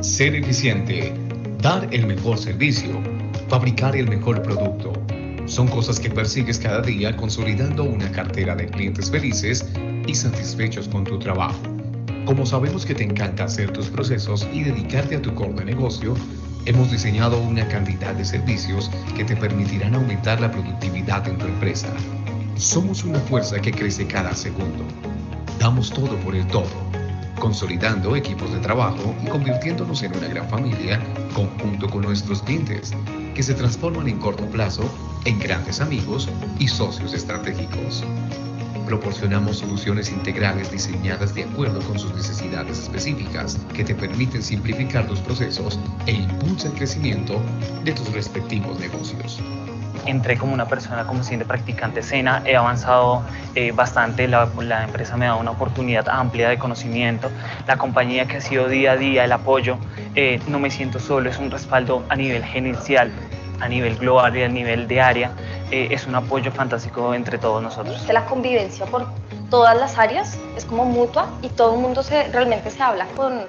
Ser eficiente, dar el mejor servicio, fabricar el mejor producto. Son cosas que persigues cada día consolidando una cartera de clientes felices y satisfechos con tu trabajo. Como sabemos que te encanta hacer tus procesos y dedicarte a tu core de negocio, hemos diseñado una cantidad de servicios que te permitirán aumentar la productividad en tu empresa. Somos una fuerza que crece cada segundo. Damos todo por el todo, consolidando equipos de trabajo y convirtiéndonos en una gran familia conjunto con nuestros clientes, que se transforman en corto plazo en grandes amigos y socios estratégicos. Proporcionamos soluciones integrales diseñadas de acuerdo con sus necesidades específicas que te permiten simplificar tus procesos e impulsa el crecimiento de tus respectivos negocios. Entré como una persona, como siendo practicante SENA, he avanzado bastante, la empresa me da una oportunidad amplia de conocimiento, la compañía que ha sido día a día, el apoyo, no me siento solo, es un respaldo a nivel gerencial, a nivel global y a nivel de área, es un apoyo fantástico entre todos nosotros. La convivencia por todas las áreas es como mutua y todo el mundo realmente se habla con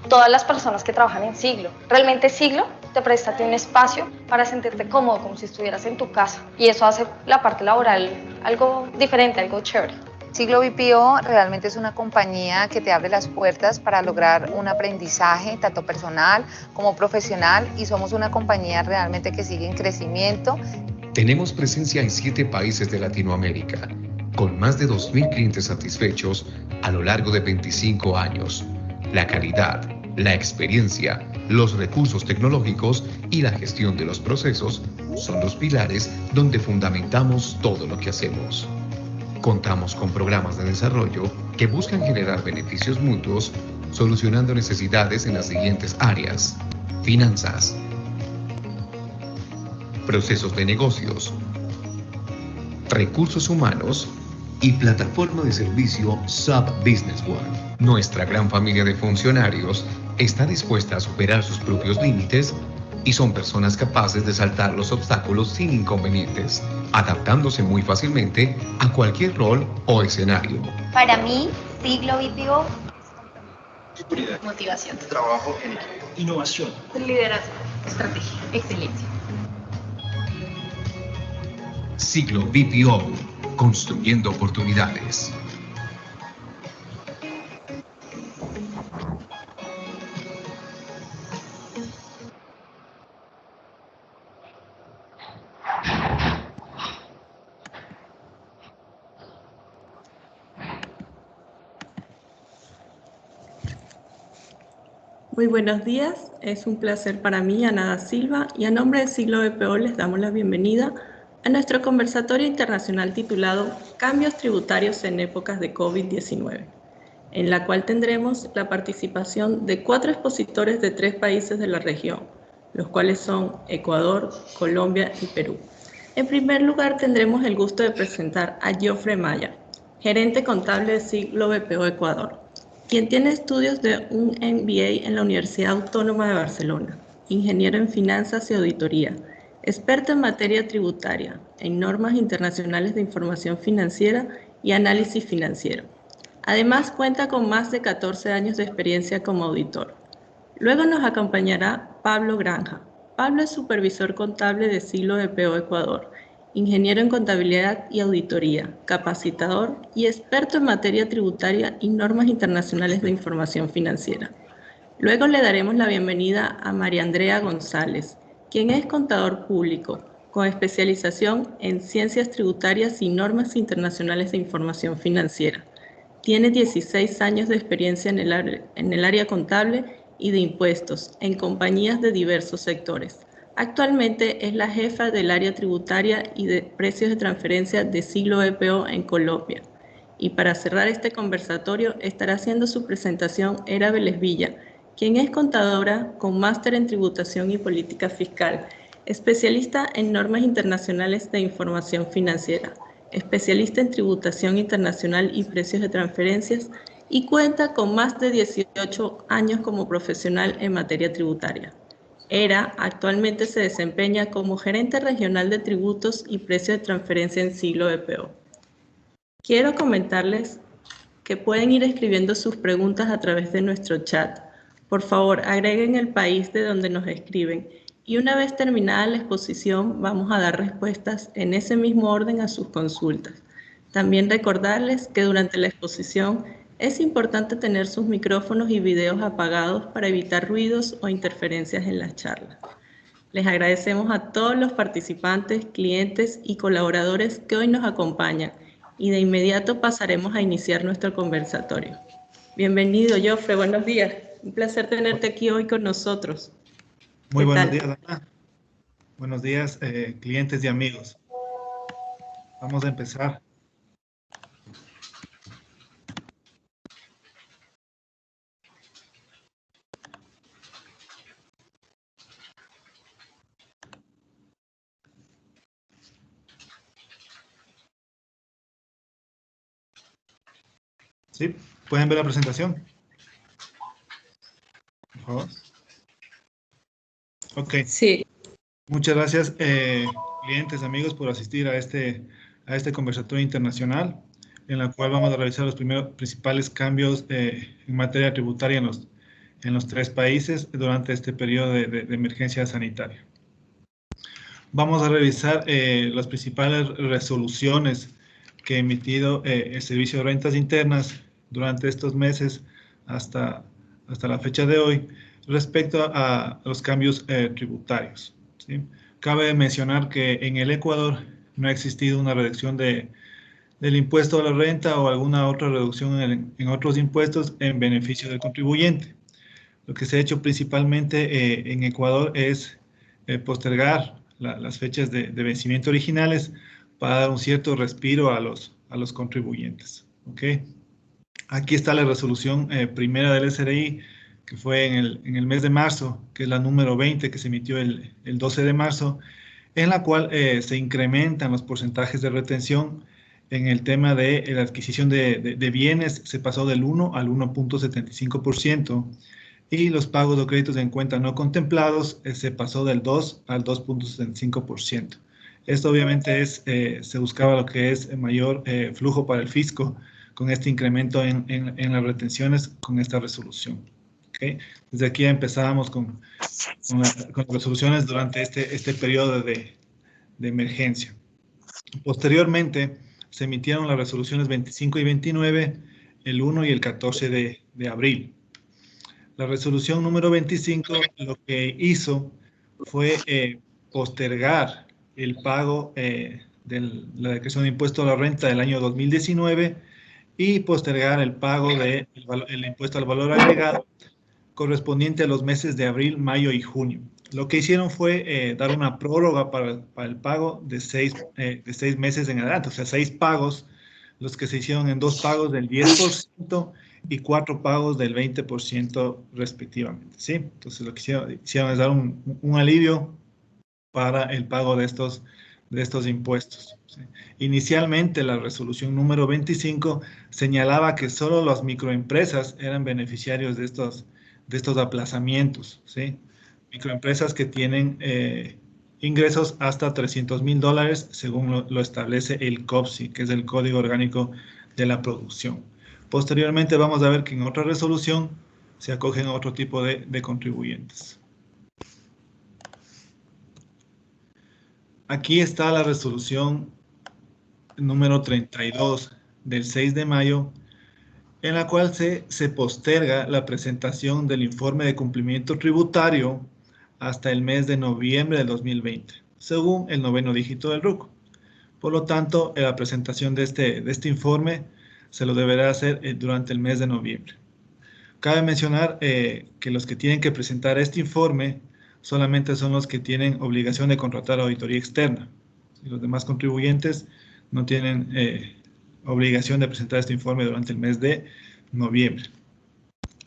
todas las personas que trabajan en Siglo. Realmente Siglo te presta un espacio para sentirte cómodo, como si estuvieras en tu casa. Y eso hace la parte laboral algo diferente, algo chévere. Siglo BPO realmente es una compañía que te abre las puertas para lograr un aprendizaje tanto personal como profesional, y somos una compañía realmente que sigue en crecimiento. Tenemos presencia en 7 países de Latinoamérica, con más de 2.000 clientes satisfechos a lo largo de 25 años. La calidad, la experiencia, los recursos tecnológicos y la gestión de los procesos son los pilares donde fundamentamos todo lo que hacemos. Contamos con programas de desarrollo que buscan generar beneficios mutuos, solucionando necesidades en las siguientes áreas: finanzas, procesos de negocios, recursos humanos y plataforma de servicio SAP Business One. Nuestra gran familia de funcionarios está dispuesta a superar sus propios límites y son personas capaces de saltar los obstáculos sin inconvenientes, adaptándose muy fácilmente a cualquier rol o escenario. Para mí, Siglo BPO es seguridad, motivación, trabajo en equipo, innovación, liderazgo, estrategia, excelencia. Siglo BPO, construyendo oportunidades. Muy buenos días, es un placer para mí, Ana da Silva, y a nombre de Siglo BPO les damos la bienvenida a nuestro conversatorio internacional titulado Cambios tributarios en épocas de COVID-19, en la cual tendremos la participación de 4 expositores de 3 países de la región, los cuales son Ecuador, Colombia y Perú. En primer lugar, tendremos el gusto de presentar a Jofre Maya, gerente contable de Siglo BPO Ecuador, quien tiene estudios de un MBA en la Universidad Autónoma de Barcelona, ingeniero en finanzas y auditoría, experto en materia tributaria, en normas internacionales de información financiera y análisis financiero. Además, cuenta con más de 14 años de experiencia como auditor. Luego nos acompañará Pablo Granja. Pablo es supervisor contable de Siglo BPO Ecuador, ingeniero en contabilidad y auditoría, capacitador y experto en materia tributaria y normas internacionales de información financiera. Luego le daremos la bienvenida a María Andrea González, quien es contador público, con especialización en ciencias tributarias y normas internacionales de información financiera. Tiene 16 años de experiencia en el área contable y de impuestos en compañías de diversos sectores. Actualmente es la jefa del área tributaria y de precios de transferencia de Siglo BPO en Colombia. Y para cerrar este conversatorio estará haciendo su presentación Era Vélez Villa, quien es contadora con máster en tributación y política fiscal, especialista en normas internacionales de información financiera, especialista en tributación internacional y precios de transferencias, y cuenta con más de 18 años como profesional en materia tributaria. Era actualmente se desempeña como gerente regional de tributos y precios de transferencia en Siglo BPO. Quiero comentarles que pueden ir escribiendo sus preguntas a través de nuestro chat Por favor, agreguen el país de donde nos escriben y una vez terminada la exposición vamos a dar respuestas en ese mismo orden a sus consultas. También recordarles que durante la exposición es importante tener sus micrófonos y videos apagados para evitar ruidos o interferencias en las charlas. Les agradecemos a todos los participantes, clientes y colaboradores que hoy nos acompañan y de inmediato pasaremos a iniciar nuestro conversatorio. Bienvenido, Jofre, buenos días. Un placer tenerte aquí hoy con nosotros. Muy buenos días, Ana. Buenos días, clientes y amigos. Vamos a empezar. ¿Sí? ¿Pueden ver la presentación? Por favor. Ok. Sí. Muchas gracias, clientes, amigos, por asistir a este conversatorio internacional, en la cual vamos a revisar los principales cambios en materia tributaria en los 3 países durante este periodo de emergencia sanitaria. Vamos a revisar las principales resoluciones que ha emitido el Servicio de Rentas Internas durante estos meses hasta la fecha de hoy respecto a los cambios tributarios, ¿sí? Cabe mencionar que en el Ecuador no ha existido una reducción del impuesto a la renta o alguna otra reducción en otros impuestos en beneficio del contribuyente. Lo que se ha hecho principalmente en Ecuador es postergar las fechas de vencimiento originales para dar un cierto respiro a los contribuyentes. ¿Okay? Aquí está la resolución primera del SRI, que fue en el mes de marzo, que es la número 20, que se emitió el 12 de marzo, en la cual se incrementan los porcentajes de retención en el tema de la adquisición de bienes, se pasó del 1 al 1.75%, y los pagos de créditos en cuenta no contemplados se pasó del 2 al 2.75%. Esto obviamente se buscaba lo que es mayor flujo para el fisco con este incremento en las retenciones con esta resolución. ¿Okay? Desde aquí ya empezábamos con las resoluciones durante este periodo de emergencia. Posteriormente se emitieron las resoluciones 25 y 29 el 1 y el 14 de abril. La resolución número 25 lo que hizo fue postergar el pago de la declaración de impuesto a la renta del año 2019 y postergar el pago del impuesto al valor agregado correspondiente a los meses de abril, mayo y junio. Lo que hicieron fue dar una prórroga para el pago de 6 meses en adelante, o sea, 6 pagos, los que se hicieron en 2 pagos del 10% y 4 pagos del 20% respectivamente, ¿sí? Entonces lo que hicieron es dar un alivio para el pago de estos impuestos, ¿sí? Inicialmente la resolución número 25 señalaba que solo las microempresas eran beneficiarios de estos aplazamientos, ¿sí? Microempresas que tienen ingresos hasta $300,000 según lo establece el COPSI, que es el Código Orgánico de la Producción. Posteriormente vamos a ver que en otra resolución se acogen a otro tipo de contribuyentes. Aquí está la resolución número 32 del 6 de mayo, en la cual se posterga la presentación del informe de cumplimiento tributario hasta el mes de noviembre del 2020, según el 9º dígito del RUC. Por lo tanto, la presentación de este informe se lo deberá hacer durante el mes de noviembre. Cabe mencionar que los que tienen que presentar este informe solamente son los que tienen obligación de contratar auditoría externa. Y los demás contribuyentes no tienen obligación de presentar este informe durante el mes de noviembre.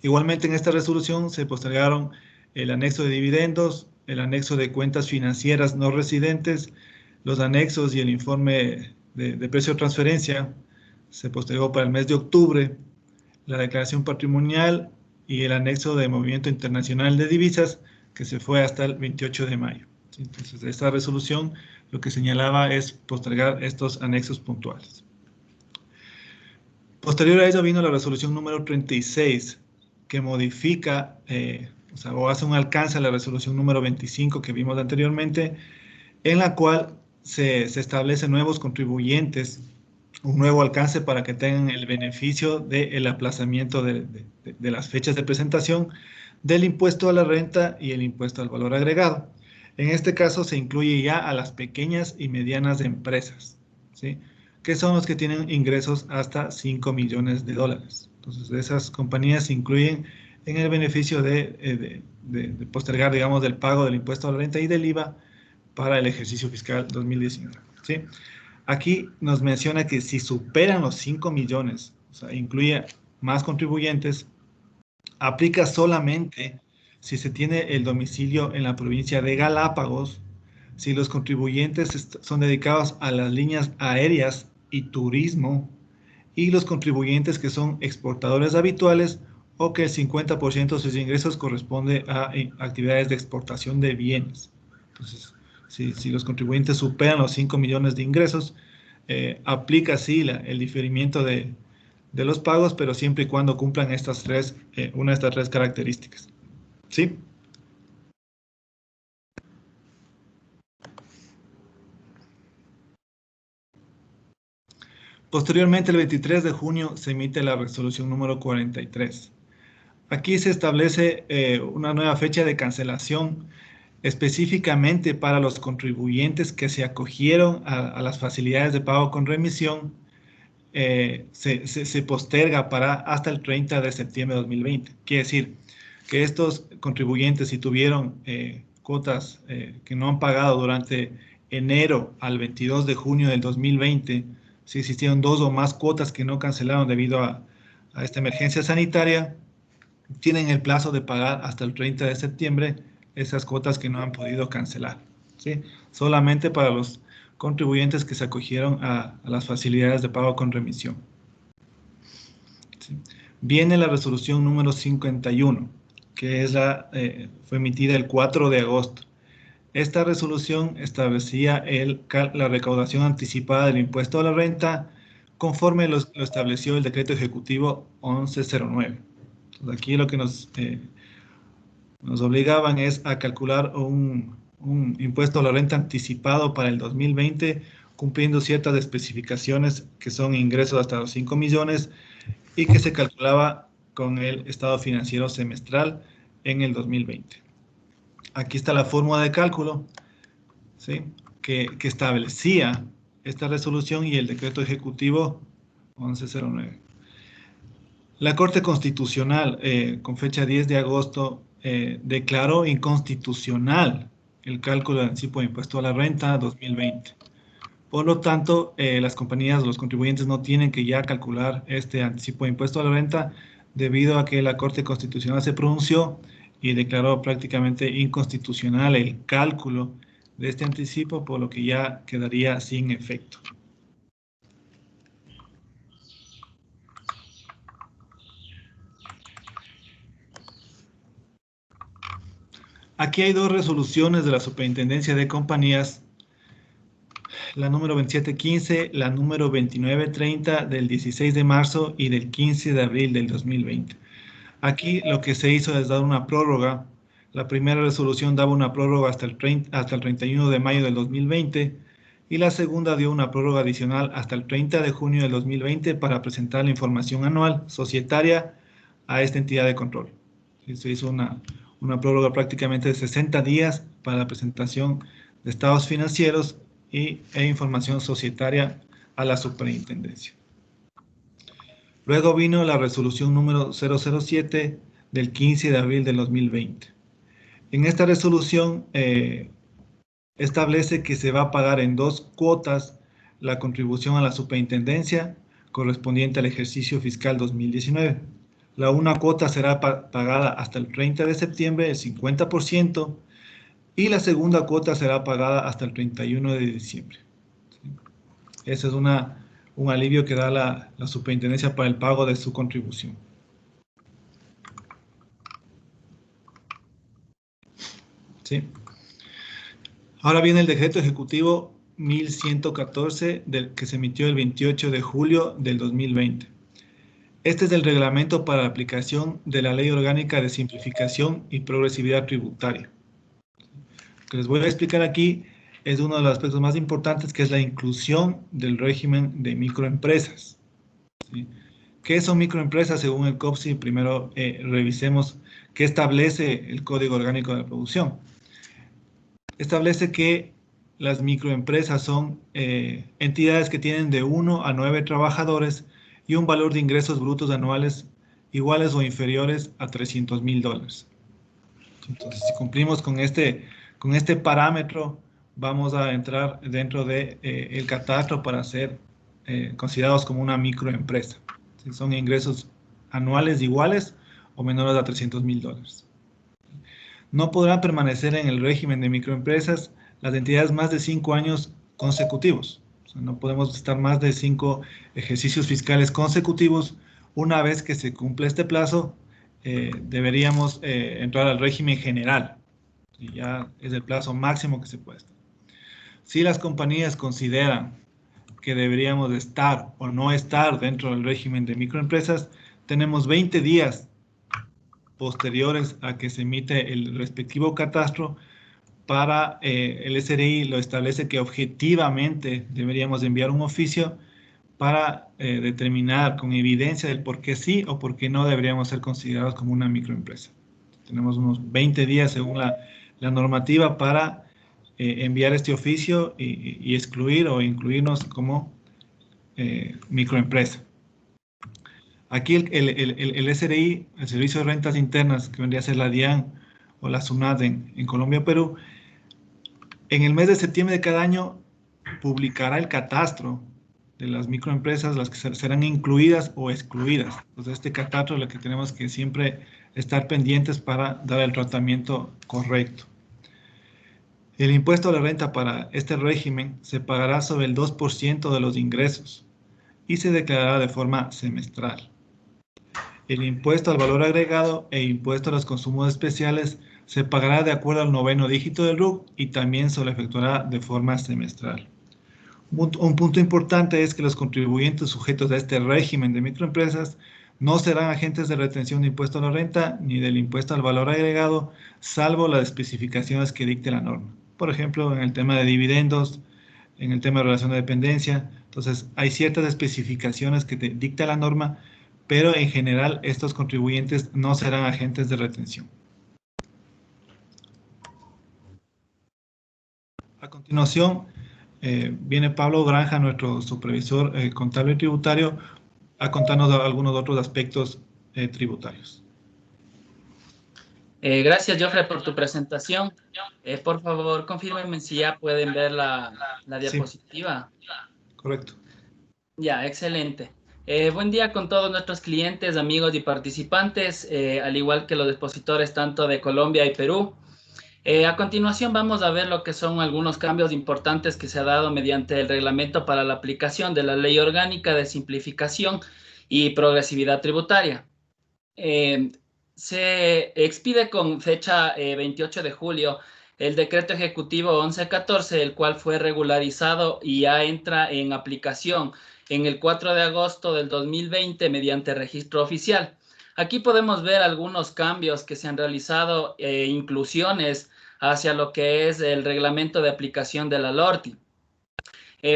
Igualmente en esta resolución se postergaron el anexo de dividendos, el anexo de cuentas financieras no residentes, los anexos y el informe de precio de transferencia se postergó para el mes de octubre, la declaración patrimonial y el anexo de movimiento internacional de divisas que se fue hasta el 28 de mayo. Entonces, esta resolución lo que señalaba es postergar estos anexos puntuales. Posterior a ello vino la resolución número 36, que modifica o hace un alcance a la resolución número 25 que vimos anteriormente, en la cual se establecen nuevos contribuyentes, un nuevo alcance para que tengan el beneficio del aplazamiento de las fechas de presentación del impuesto a la renta y el impuesto al valor agregado. En este caso se incluye ya a las pequeñas y medianas empresas, ¿sí?, que son los que tienen ingresos hasta $5 millones. Entonces, esas compañías se incluyen en el beneficio de postergar, digamos, del pago del impuesto a la renta y del IVA para el ejercicio fiscal 2019, ¿sí? Aquí nos menciona que si superan los 5 millones, o sea, incluye más contribuyentes, aplica solamente si se tiene el domicilio en la provincia de Galápagos, si los contribuyentes son dedicados a las líneas aéreas y turismo, y los contribuyentes que son exportadores habituales o que el 50% de sus ingresos corresponde a actividades de exportación de bienes. Entonces, si los contribuyentes superan los 5 millones de ingresos, aplica sí el diferimiento de los pagos, pero siempre y cuando cumplan una de estas tres características. ¿Sí? Posteriormente, el 23 de junio, se emite la resolución número 43. Aquí se establece una nueva fecha de cancelación específicamente para los contribuyentes que se acogieron a las facilidades de pago con remisión. Se posterga hasta el 30 de septiembre de 2020. Quiere decir que estos contribuyentes, si tuvieron cuotas que no han pagado durante enero al 22 de junio del 2020, si existieron 2 o más cuotas que no cancelaron debido a esta emergencia sanitaria, tienen el plazo de pagar hasta el 30 de septiembre esas cuotas que no han podido cancelar, ¿sí? Solamente para los contribuyentes que se acogieron a las facilidades de pago con remisión. ¿Sí? Viene la resolución número 51, que fue emitida el 4 de agosto. Esta resolución establecía la recaudación anticipada del impuesto a la renta conforme lo estableció el decreto ejecutivo 1109. Entonces, aquí lo que nos obligaban es a calcular un impuesto a la renta anticipado para el 2020, cumpliendo ciertas especificaciones que son ingresos hasta los 5 millones y que se calculaba con el estado financiero semestral en el 2020. Aquí está la fórmula de cálculo, ¿sí?, que establecía esta resolución y el decreto ejecutivo 1109. La Corte Constitucional, con fecha 10 de agosto, declaró inconstitucional el cálculo de anticipo de impuesto a la renta 2020. Por lo tanto, las compañías, los contribuyentes no tienen que ya calcular este anticipo de impuesto a la renta debido a que la Corte Constitucional se pronunció y declaró prácticamente inconstitucional el cálculo de este anticipo, por lo que ya quedaría sin efecto. Aquí hay 2 resoluciones de la Superintendencia de Compañías, la número 2715, la número 2930 del 16 de marzo y del 15 de abril del 2020. Aquí lo que se hizo es dar una prórroga. La primera resolución daba una prórroga hasta el 31 de mayo del 2020 y la segunda dio una prórroga adicional hasta el 30 de junio del 2020 para presentar la información anual societaria a esta entidad de control. Se hizo una prórroga prácticamente de 60 días para la presentación de estados financieros e información societaria a la superintendencia. Luego vino la resolución número 007 del 15 de abril del 2020. En esta resolución establece que se va a pagar en 2 cuotas la contribución a la superintendencia correspondiente al ejercicio fiscal 2019. La una cuota será pagada hasta el 30 de septiembre, el 50%, y la segunda cuota será pagada hasta el 31 de diciembre. ¿Sí? Ese es un alivio que da la superintendencia para el pago de su contribución. ¿Sí? Ahora viene el decreto ejecutivo 1114 que se emitió el 28 de julio del 2020. Este es el reglamento para la aplicación de la Ley Orgánica de Simplificación y Progresividad Tributaria. Lo que les voy a explicar aquí es uno de los aspectos más importantes, que es la inclusión del régimen de microempresas. ¿Sí? ¿Qué son microempresas según el COPSI? Primero revisemos qué establece el Código Orgánico de la Producción. Establece que las microempresas son entidades que tienen de 1 a 9 trabajadores y un valor de ingresos brutos anuales iguales o inferiores a $300,000. Entonces, si cumplimos con este parámetro, vamos a entrar dentro de el catastro para ser considerados como una microempresa. Si son ingresos anuales iguales o menores a $300,000. No podrán permanecer en el régimen de microempresas las entidades más de 5 años consecutivos. O sea, no podemos estar más de 5 ejercicios fiscales consecutivos. Una vez que se cumple este plazo, deberíamos entrar al régimen general. Y ya es el plazo máximo que se puede estar. Si las compañías consideran que deberíamos estar o no estar dentro del régimen de microempresas, tenemos 20 días posteriores a que se emite el respectivo catastro para el SRI lo establece que objetivamente deberíamos enviar un oficio para determinar con evidencia del por qué sí o por qué no deberíamos ser considerados como una microempresa. Tenemos unos 20 días según la normativa para enviar este oficio y excluir o incluirnos como microempresa. Aquí el SRI, el Servicio de Rentas Internas, que vendría a ser la DIAN o la SUNAT en Colombia, Perú, en el mes de septiembre de cada año publicará el catastro de las microempresas, las que serán incluidas o excluidas. Entonces, este catastro es lo que tenemos que siempre estar pendientes para dar el tratamiento correcto. El impuesto a la renta para este régimen se pagará sobre el 2% de los ingresos y se declarará de forma semestral. El impuesto al valor agregado e impuesto a los consumos especiales se pagará de acuerdo al 9º dígito del RUC y también se lo efectuará de forma semestral. Un punto importante es que los contribuyentes sujetos a este régimen de microempresas no serán agentes de retención de impuesto a la renta ni del impuesto al valor agregado, salvo las especificaciones que dicte la norma. Por ejemplo, en el tema de dividendos, en el tema de relación de dependencia. Entonces, hay ciertas especificaciones que dicta la norma, pero en general estos contribuyentes no serán agentes de retención. A continuación, viene Pablo Granja, nuestro supervisor contable y tributario, a contarnos algunos otros aspectos tributarios. Gracias, Jofre, por tu presentación. Por favor, confírmenme si ya pueden ver la diapositiva. Sí. Correcto. Ya, excelente. Buen día con todos nuestros clientes, amigos y participantes, al igual que los expositores tanto de Colombia y Perú. A continuación vamos a ver lo que son algunos cambios importantes que se ha dado mediante el reglamento para la aplicación de la Ley Orgánica de Simplificación y Progresividad Tributaria. Se expide con fecha 28 de julio el decreto ejecutivo 1114, el cual fue regularizado y ya entra en aplicación en el 4 de agosto del 2020 mediante registro oficial. Aquí podemos ver algunos cambios que se han realizado, inclusiones hacia lo que es el reglamento de aplicación de la LORTI.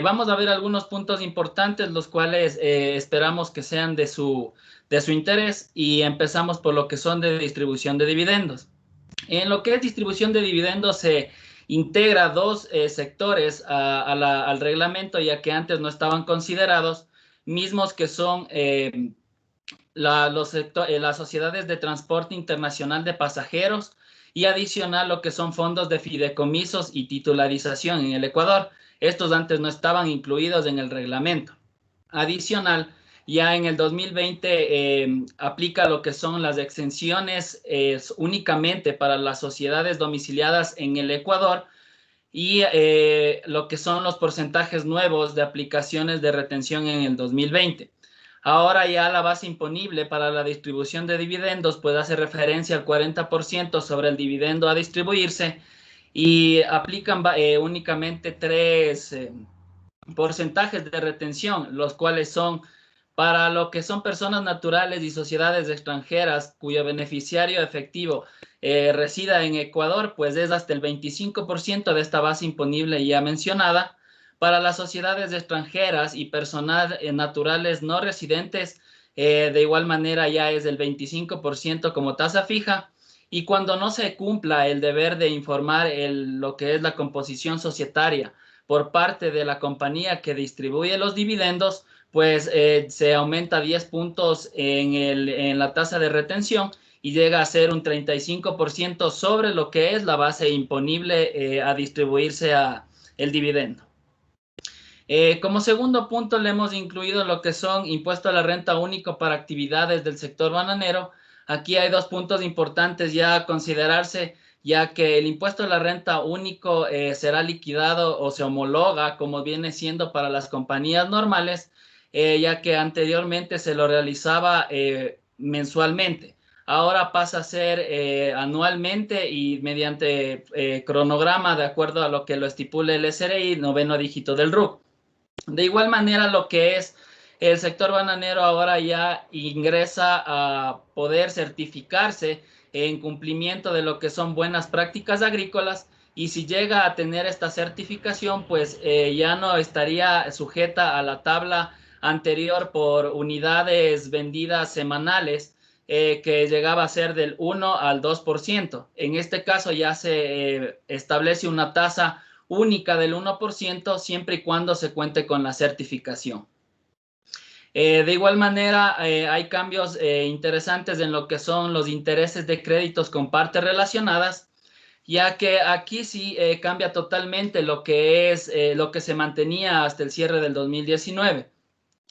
Vamos a ver algunos puntos importantes, los cuales esperamos que sean de su interés, y empezamos por lo que son de distribución de dividendos. En lo que es distribución de dividendos se integra dos sectores al reglamento, ya que antes no estaban considerados, mismos que son las sociedades de transporte internacional de pasajeros y adicional lo que son fondos de fideicomisos y titularización en el Ecuador. Estos antes no estaban incluidos en el reglamento. Adicional, ya en el 2020 aplica lo que son las exenciones únicamente para las sociedades domiciliadas en el Ecuador y lo que son los porcentajes nuevos de aplicaciones de retención en el 2020. Ahora ya la base imponible para la distribución de dividendos puede hacer referencia al 40% sobre el dividendo a distribuirse y aplican únicamente 3 porcentajes de retención, los cuales son Para lo que son personas naturales y sociedades extranjeras cuyo beneficiario efectivo resida en Ecuador, pues es hasta el 25% de esta base imponible ya mencionada. Para las sociedades extranjeras y personas naturales no residentes, de igual manera ya es el 25% como tasa fija. Y cuando no se cumpla el deber de informar lo que es la composición societaria por parte de la compañía que distribuye los dividendos, pues se aumenta 10 puntos en la tasa de retención y llega a ser un 35% sobre lo que es la base imponible a distribuirse el dividendo. Como segundo punto le hemos incluido lo que son impuesto a la renta único para actividades del sector bananero. Aquí hay dos puntos importantes ya a considerarse, ya que el impuesto a la renta único será liquidado o se homologa como viene siendo para las compañías normales, ya que anteriormente se lo realizaba mensualmente. Ahora pasa a ser anualmente y mediante cronograma de acuerdo a lo que lo estipule el SRI, noveno dígito del RUC. De igual manera, lo que es el sector bananero ahora ya ingresa a poder certificarse en cumplimiento de lo que son buenas prácticas agrícolas, y si llega a tener esta certificación, pues ya no estaría sujeta a la tabla anterior por unidades vendidas semanales, que llegaba a ser del 1 al 2%. En este caso ya se establece una tasa única del 1% siempre y cuando se cuente con la certificación. De igual manera, hay cambios interesantes en lo que son los intereses de créditos con partes relacionadas, ya que aquí sí cambia totalmente lo que es lo que se mantenía hasta el cierre del 2019.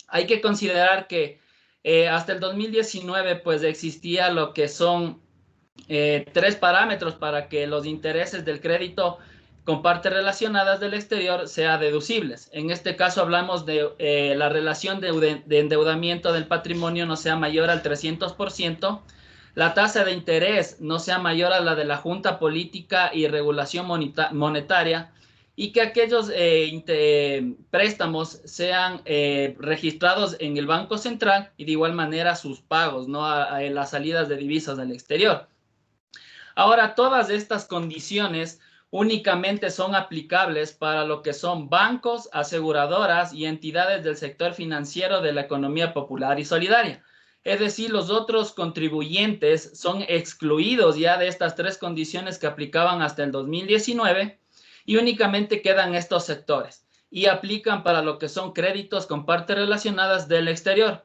Hay que considerar que hasta el 2019 pues existía lo que son 3 parámetros para que los intereses del crédito con partes relacionadas del exterior sean deducibles. En este caso hablamos de la relación de endeudamiento del patrimonio no sea mayor al 300%, la tasa de interés no sea mayor a la de la Junta Política y Regulación Monetaria, y que aquellos préstamos sean registrados en el Banco Central, y de igual manera sus pagos, ¿no? a las salidas de divisas del exterior. Ahora, todas estas condiciones únicamente son aplicables para lo que son bancos, aseguradoras y entidades del sector financiero de la economía popular y solidaria. Es decir, los otros contribuyentes son excluidos ya de estas 3 condiciones que aplicaban hasta el 2019, y únicamente quedan estos sectores y aplican para lo que son créditos con partes relacionadas del exterior.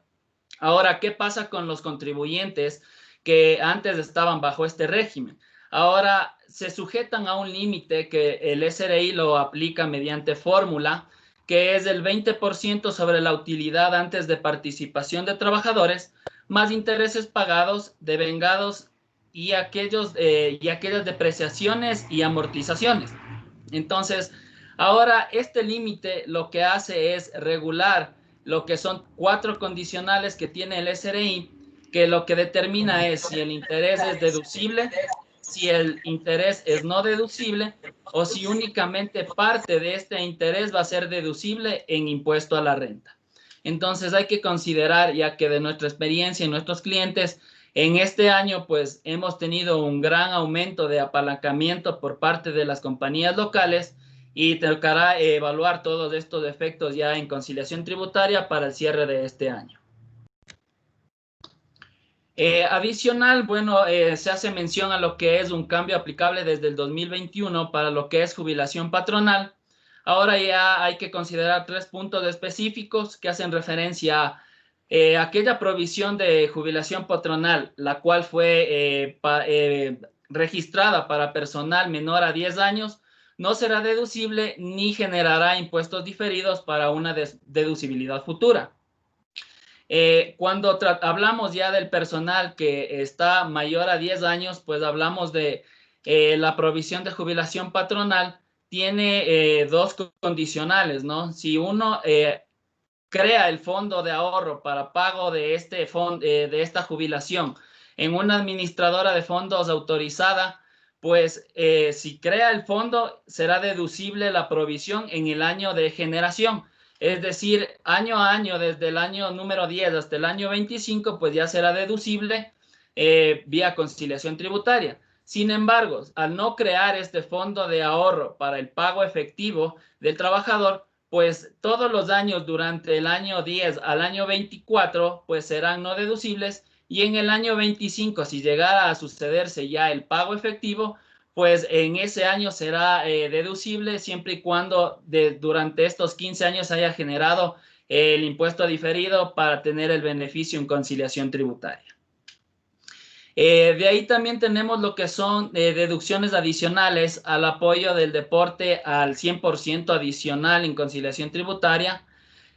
Ahora, ¿qué pasa con los contribuyentes que antes estaban bajo este régimen? Ahora se sujetan a un límite que el SRI lo aplica mediante fórmula, que es el 20% sobre la utilidad antes de participación de trabajadores, más intereses pagados, devengados y aquellas depreciaciones y amortizaciones. Entonces, ahora este límite lo que hace es regular lo que son 4 condicionales que tiene el SRI, que lo que determina es si el interés es deducible, si el interés es no deducible o si únicamente parte de este interés va a ser deducible en impuesto a la renta. Entonces hay que considerar, ya que de nuestra experiencia y nuestros clientes, en este año pues hemos tenido un gran aumento de apalancamiento por parte de las compañías locales, y tocará evaluar todos estos efectos ya en conciliación tributaria para el cierre de este año. Adicional, bueno, se hace mención a lo que es un cambio aplicable desde el 2021 para lo que es jubilación patronal. Ahora ya hay que considerar 3 puntos específicos que hacen referencia a aquella provisión de jubilación patronal, la cual fue registrada para personal menor a 10 años, no será deducible ni generará impuestos diferidos para una deducibilidad futura. Cuando hablamos ya del personal que está mayor a 10 años, pues hablamos de la provisión de jubilación patronal. Tiene 2 condicionales, ¿no? Si uno crea el fondo de ahorro para pago de esta jubilación en una administradora de fondos autorizada, pues si crea el fondo será deducible la provisión en el año de generación. Es decir, año a año, desde el año número 10 hasta el año 25, pues ya será deducible vía conciliación tributaria. Sin embargo, al no crear este fondo de ahorro para el pago efectivo del trabajador, pues todos los años durante el año 10 al año 24, pues serán no deducibles, y en el año 25, si llegara a sucederse ya el pago efectivo, pues en ese año será deducible siempre y cuando durante estos 15 años haya generado el impuesto diferido para tener el beneficio en conciliación tributaria. De ahí también tenemos lo que son deducciones adicionales al apoyo del deporte al 100% adicional en conciliación tributaria.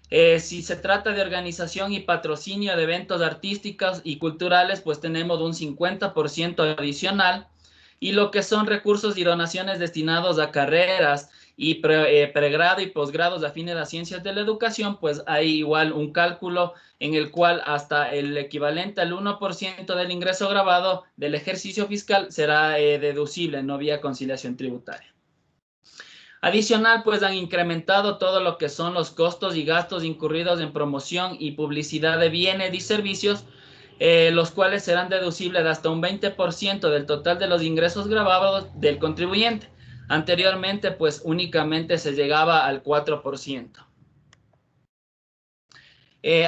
Si se trata de organización y patrocinio de eventos artísticos y culturales, pues tenemos un 50% adicional. Y lo que son recursos y donaciones destinados a carreras y pregrado y posgrados afines a ciencias de la educación, pues hay igual un cálculo en el cual hasta el equivalente al 1% del ingreso grabado del ejercicio fiscal será deducible, no vía conciliación tributaria. Adicional, pues han incrementado todo lo que son los costos y gastos incurridos en promoción y publicidad de bienes y servicios, los cuales serán deducibles hasta un 20% del total de los ingresos grabados del contribuyente. Anteriormente, pues únicamente se llegaba al 4%.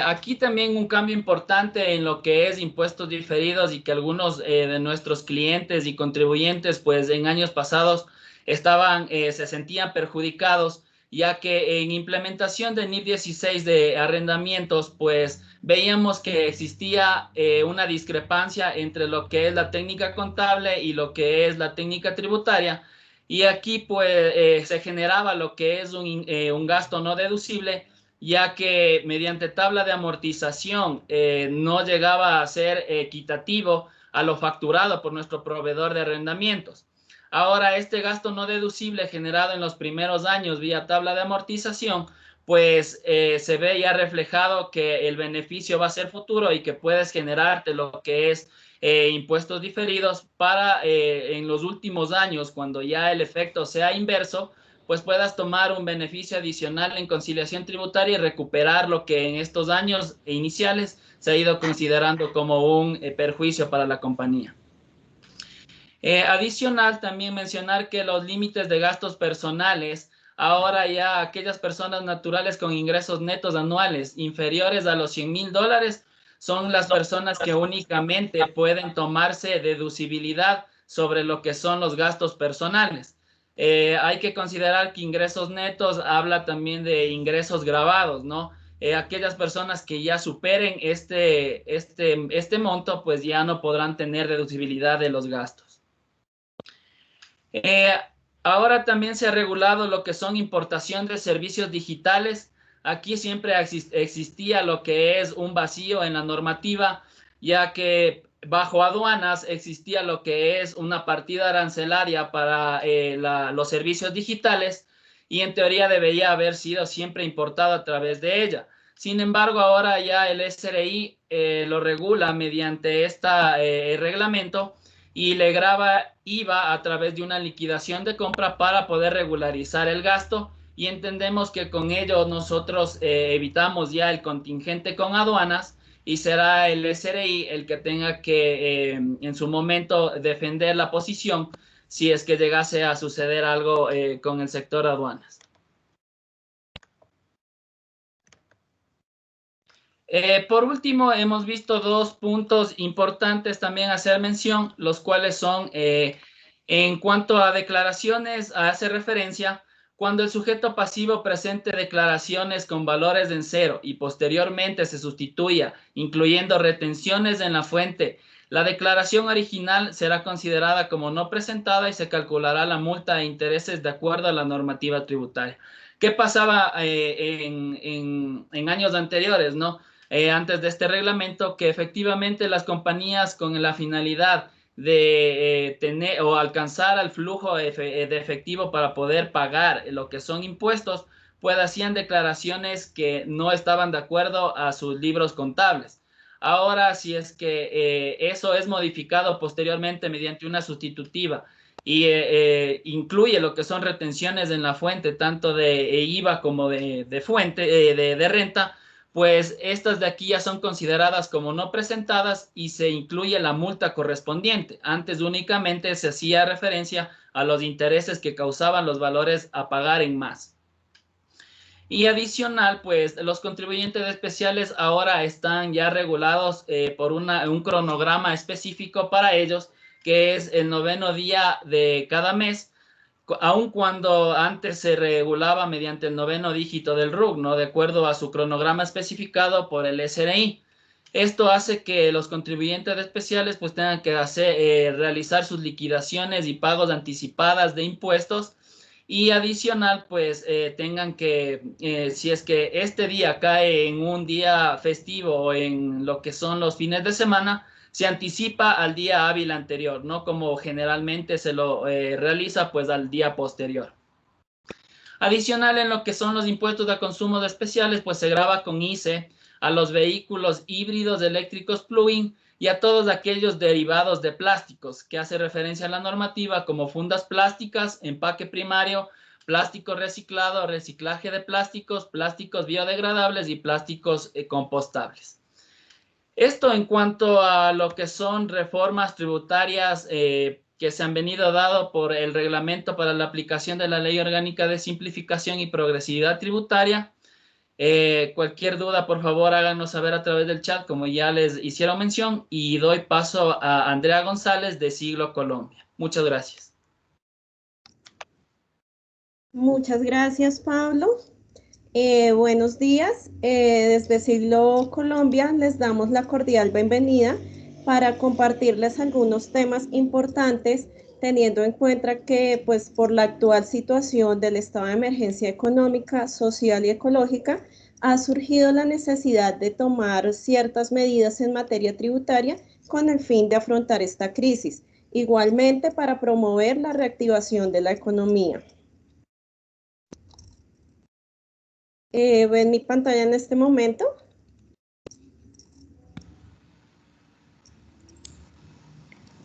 Aquí también un cambio importante en lo que es impuestos diferidos y que algunos de nuestros clientes y contribuyentes, pues en años pasados se sentían perjudicados, ya que en implementación de NIF 16 de arrendamientos, pues veíamos que existía una discrepancia entre lo que es la técnica contable y lo que es la técnica tributaria, y aquí pues se generaba lo que es un gasto no deducible, ya que mediante tabla de amortización no llegaba a ser equitativo a lo facturado por nuestro proveedor de arrendamientos. Ahora, este gasto no deducible generado en los primeros años vía tabla de amortización, pues se ve ya reflejado que el beneficio va a ser futuro y que puedes generarte lo que es impuestos diferidos para en los últimos años, cuando ya el efecto sea inverso, pues puedas tomar un beneficio adicional en conciliación tributaria y recuperar lo que en estos años iniciales se ha ido considerando como un perjuicio para la compañía. Adicional, también mencionar que los límites de gastos personales, ahora ya aquellas personas naturales con ingresos netos anuales inferiores a los $100,000 son las personas que únicamente pueden tomarse deducibilidad sobre lo que son los gastos personales. Hay que considerar que ingresos netos habla también de ingresos grabados, ¿no? Aquellas personas que ya superen este monto, pues ya no podrán tener deducibilidad de los gastos. Ahora también se ha regulado lo que son importación de servicios digitales. Aquí siempre existía lo que es un vacío en la normativa, ya que bajo aduanas existía lo que es una partida arancelaria para los servicios digitales, y en teoría debería haber sido siempre importado a través de ella. Sin embargo, ahora ya el SRI lo regula mediante este reglamento y le graba IVA a través de una liquidación de compra para poder regularizar el gasto, y entendemos que con ello nosotros evitamos ya el contingente con aduanas, y será el SRI el que tenga que en su momento defender la posición si es que llegase a suceder algo con el sector aduanas. Por último, hemos visto dos puntos importantes también a hacer mención, los cuales son en cuanto a declaraciones, hace referencia cuando el sujeto pasivo presente declaraciones con valores en cero y posteriormente se sustituya, incluyendo retenciones en la fuente. La declaración original será considerada como no presentada y se calculará la multa e intereses de acuerdo a la normativa tributaria. ¿Qué pasaba en años anteriores, no? Antes de este reglamento, que efectivamente las compañías con la finalidad de tener o alcanzar el flujo de efectivo para poder pagar lo que son impuestos, pues hacían declaraciones que no estaban de acuerdo a sus libros contables. Ahora, si es que eso es modificado posteriormente mediante una sustitutiva y incluye lo que son retenciones en la fuente, tanto de IVA como de fuente, de renta, pues estas de aquí ya son consideradas como no presentadas y se incluye la multa correspondiente. Antes únicamente se hacía referencia a los intereses que causaban los valores a pagar en más. Y adicional, pues los contribuyentes especiales ahora están ya regulados por un cronograma específico para ellos, que es el 9º día de cada mes, aun cuando antes se regulaba mediante el 9º dígito del RUC, ¿no? De acuerdo a su cronograma especificado por el SRI. Esto hace que los contribuyentes especiales pues tengan que realizar sus liquidaciones y pagos anticipadas de impuestos, y adicional pues tengan que, si es que este día cae en un día festivo o en lo que son los fines de semana, se anticipa al día hábil anterior, no como generalmente se lo realiza pues al día posterior. Adicional, en lo que son los impuestos a consumo de especiales, pues se grava con ICE a los vehículos híbridos eléctricos plug-in y a todos aquellos derivados de plásticos, que hace referencia a la normativa como fundas plásticas, empaque primario, plástico reciclado, reciclaje de plásticos, plásticos biodegradables y plásticos compostables. Esto en cuanto a lo que son reformas tributarias que se han venido dado por el reglamento para la aplicación de la Ley Orgánica de Simplificación y Progresividad Tributaria. Cualquier duda, por favor, háganos saber a través del chat, como ya les hicieron mención, y doy paso a Andrea González de Siglo Colombia. Muchas gracias. Muchas gracias, Pablo. Buenos días. Desde Siglo Colombia les damos la cordial bienvenida para compartirles algunos temas importantes, teniendo en cuenta que pues por la actual situación del estado de emergencia económica, social y ecológica, ha surgido la necesidad de tomar ciertas medidas en materia tributaria con el fin de afrontar esta crisis, igualmente para promover la reactivación de la economía. ¿Ven mi pantalla en este momento?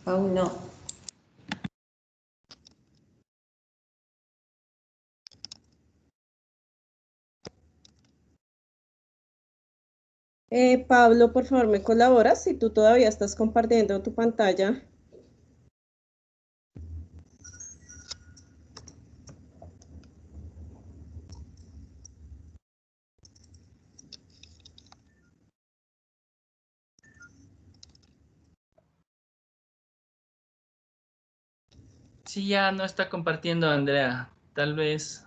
Aún no. Pablo, por favor, ¿me colaboras si tú todavía estás compartiendo tu pantalla? Sí, ya no está compartiendo, Andrea. Tal vez.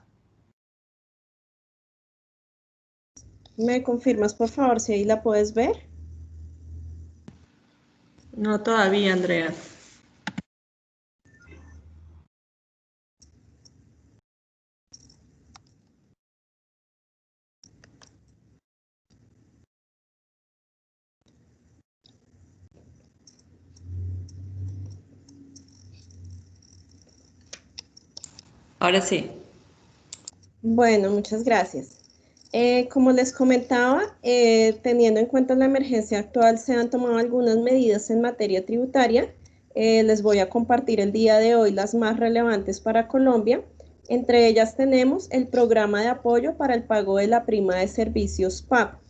¿Me confirmas, por favor, si ahí la puedes ver? No todavía, Andrea. Ahora sí. Bueno, muchas gracias. Como les comentaba, teniendo en cuenta la emergencia actual, se han tomado algunas medidas en materia tributaria. Les voy a compartir el día de hoy las más relevantes para Colombia. Entre ellas tenemos el programa de apoyo para el pago de la prima de servicios PAP.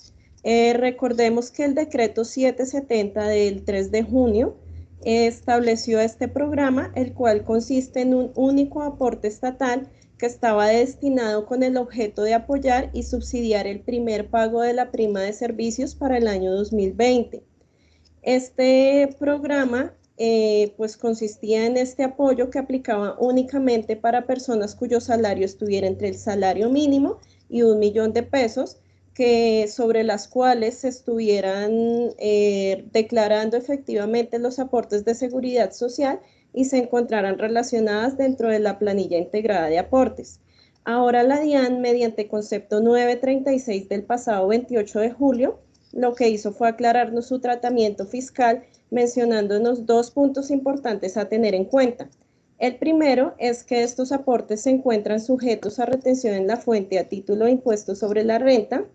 Recordemos que el decreto 770 del 3 de junio estableció este programa, el cual consiste en un único aporte estatal que estaba destinado con el objeto de apoyar y subsidiar el primer pago de la prima de servicios para el año 2020. Este programa pues consistía en este apoyo que aplicaba únicamente para personas cuyo salario estuviera entre el salario mínimo y 1 millón de pesos, que sobre las cuales se estuvieran declarando efectivamente los aportes de seguridad social y se encontraran relacionadas dentro de la planilla integrada de aportes. Ahora la DIAN, mediante concepto 936 del pasado 28 de julio, lo que hizo fue aclararnos su tratamiento fiscal, mencionándonos 2 puntos importantes a tener en cuenta. El primero es que estos aportes se encuentran sujetos a retención en la fuente a título de impuesto sobre la renta,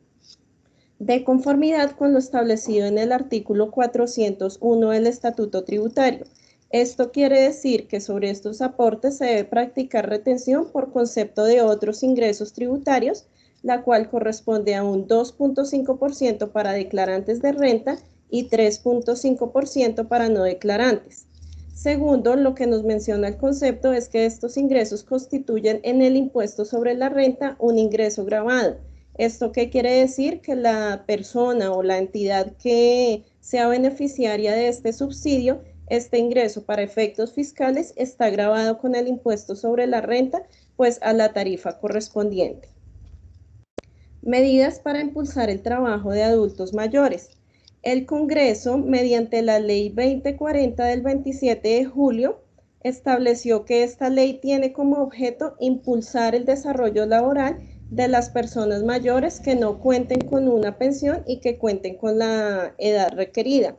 de conformidad con lo establecido en el artículo 401 del Estatuto Tributario. Esto quiere decir que sobre estos aportes se debe practicar retención por concepto de otros ingresos tributarios, la cual corresponde a un 2.5% para declarantes de renta y 3.5% para no declarantes. Segundo, lo que nos menciona el concepto es que estos ingresos constituyen en el impuesto sobre la renta un ingreso gravado. ¿Esto qué quiere decir? Que la persona o la entidad que sea beneficiaria de este subsidio, este ingreso para efectos fiscales está gravado con el impuesto sobre la renta, pues a la tarifa correspondiente. Medidas para impulsar el trabajo de adultos mayores. El Congreso, mediante la Ley 2040 del 27 de julio, estableció que esta ley tiene como objeto impulsar el desarrollo laboral de las personas mayores que no cuenten con una pensión y que cuenten con la edad requerida.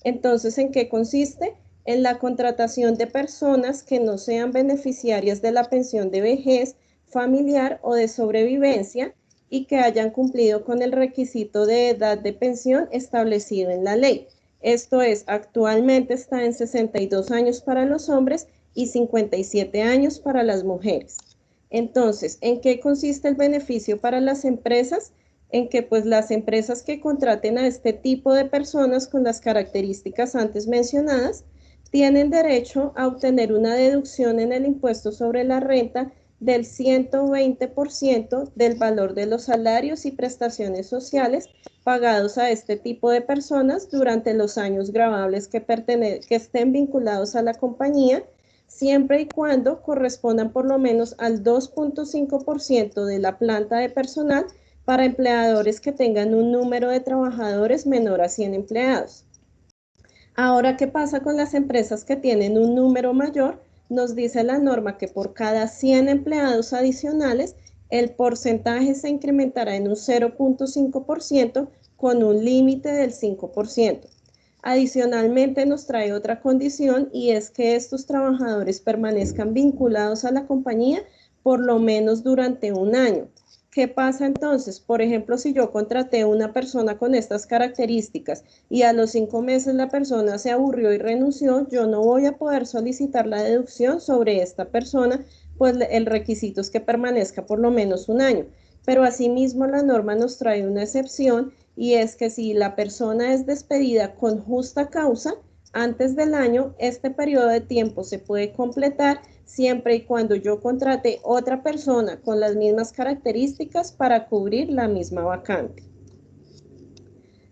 Entonces, ¿en qué consiste? En la contratación de personas que no sean beneficiarias de la pensión de vejez, familiar o de sobrevivencia y que hayan cumplido con el requisito de edad de pensión establecido en la ley. Esto es, actualmente está en 62 años para los hombres y 57 años para las mujeres. Entonces, ¿en qué consiste el beneficio para las empresas? En que pues las empresas que contraten a este tipo de personas con las características antes mencionadas tienen derecho a obtener una deducción en el impuesto sobre la renta del 120% del valor de los salarios y prestaciones sociales pagados a este tipo de personas durante los años gravables que estén vinculados a la compañía, siempre y cuando correspondan por lo menos al 2.5% de la planta de personal para empleadores que tengan un número de trabajadores menor a 100 empleados. Ahora, ¿qué pasa con las empresas que tienen un número mayor? Nos dice la norma que por cada 100 empleados adicionales, el porcentaje se incrementará en un 0.5% con un límite del 5%. Adicionalmente nos trae otra condición y es que estos trabajadores permanezcan vinculados a la compañía por lo menos durante un año. ¿Qué pasa entonces? Por ejemplo, si yo contraté a una persona con estas características y a los 5 meses la persona se aburrió y renunció, yo no voy a poder solicitar la deducción sobre esta persona, pues el requisito es que permanezca por lo menos un año. Pero asimismo la norma nos trae una excepción y es que si la persona es despedida con justa causa, antes del año, este periodo de tiempo se puede completar siempre y cuando yo contrate otra persona con las mismas características para cubrir la misma vacante.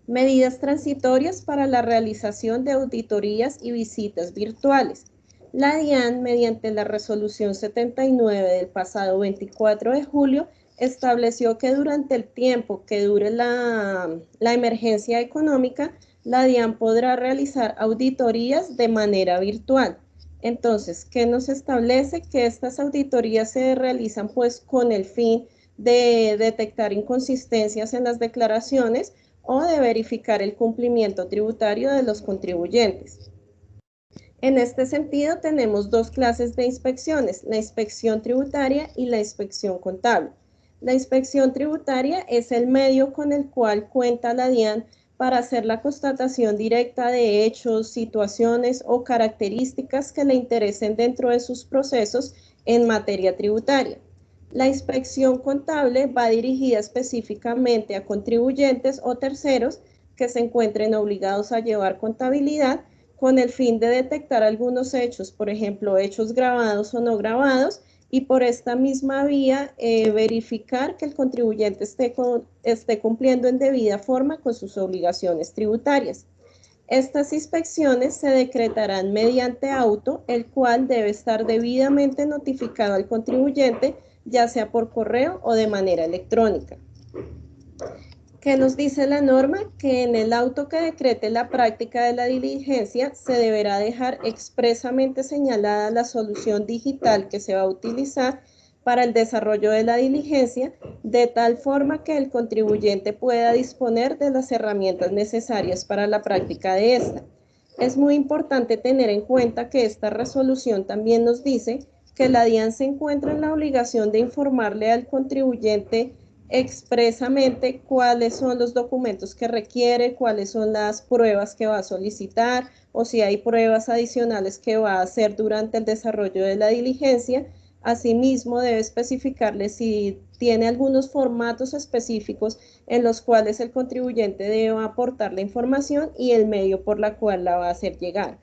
Medidas transitorias para la realización de auditorías y visitas virtuales. La DIAN, mediante la resolución 79 del pasado 24 de julio, estableció que durante el tiempo que dure la emergencia económica, la DIAN podrá realizar auditorías de manera virtual. Entonces, ¿qué nos establece? Que estas auditorías se realizan pues con el fin de detectar inconsistencias en las declaraciones o de verificar el cumplimiento tributario de los contribuyentes. En este sentido, tenemos dos clases de inspecciones, la inspección tributaria y la inspección contable. La inspección tributaria es el medio con el cual cuenta la DIAN para hacer la constatación directa de hechos, situaciones o características que le interesen dentro de sus procesos en materia tributaria. La inspección contable va dirigida específicamente a contribuyentes o terceros que se encuentren obligados a llevar contabilidad con el fin de detectar algunos hechos, por ejemplo, hechos grabados o no grabados, y por esta misma vía verificar que el contribuyente esté cumpliendo en debida forma con sus obligaciones tributarias. Estas inspecciones se decretarán mediante auto, el cual debe estar debidamente notificado al contribuyente, ya sea por correo o de manera electrónica. ¿Qué nos dice la norma? Que en el auto que decrete la práctica de la diligencia se deberá dejar expresamente señalada la solución digital que se va a utilizar para el desarrollo de la diligencia, de tal forma que el contribuyente pueda disponer de las herramientas necesarias para la práctica de esta. Es muy importante tener en cuenta que esta resolución también nos dice que la DIAN se encuentra en la obligación de informarle al contribuyente expresamente cuáles son los documentos que requiere, cuáles son las pruebas que va a solicitar o si hay pruebas adicionales que va a hacer durante el desarrollo de la diligencia. Asimismo, debe especificarle si tiene algunos formatos específicos en los cuales el contribuyente debe aportar la información y el medio por la cual la va a hacer llegar.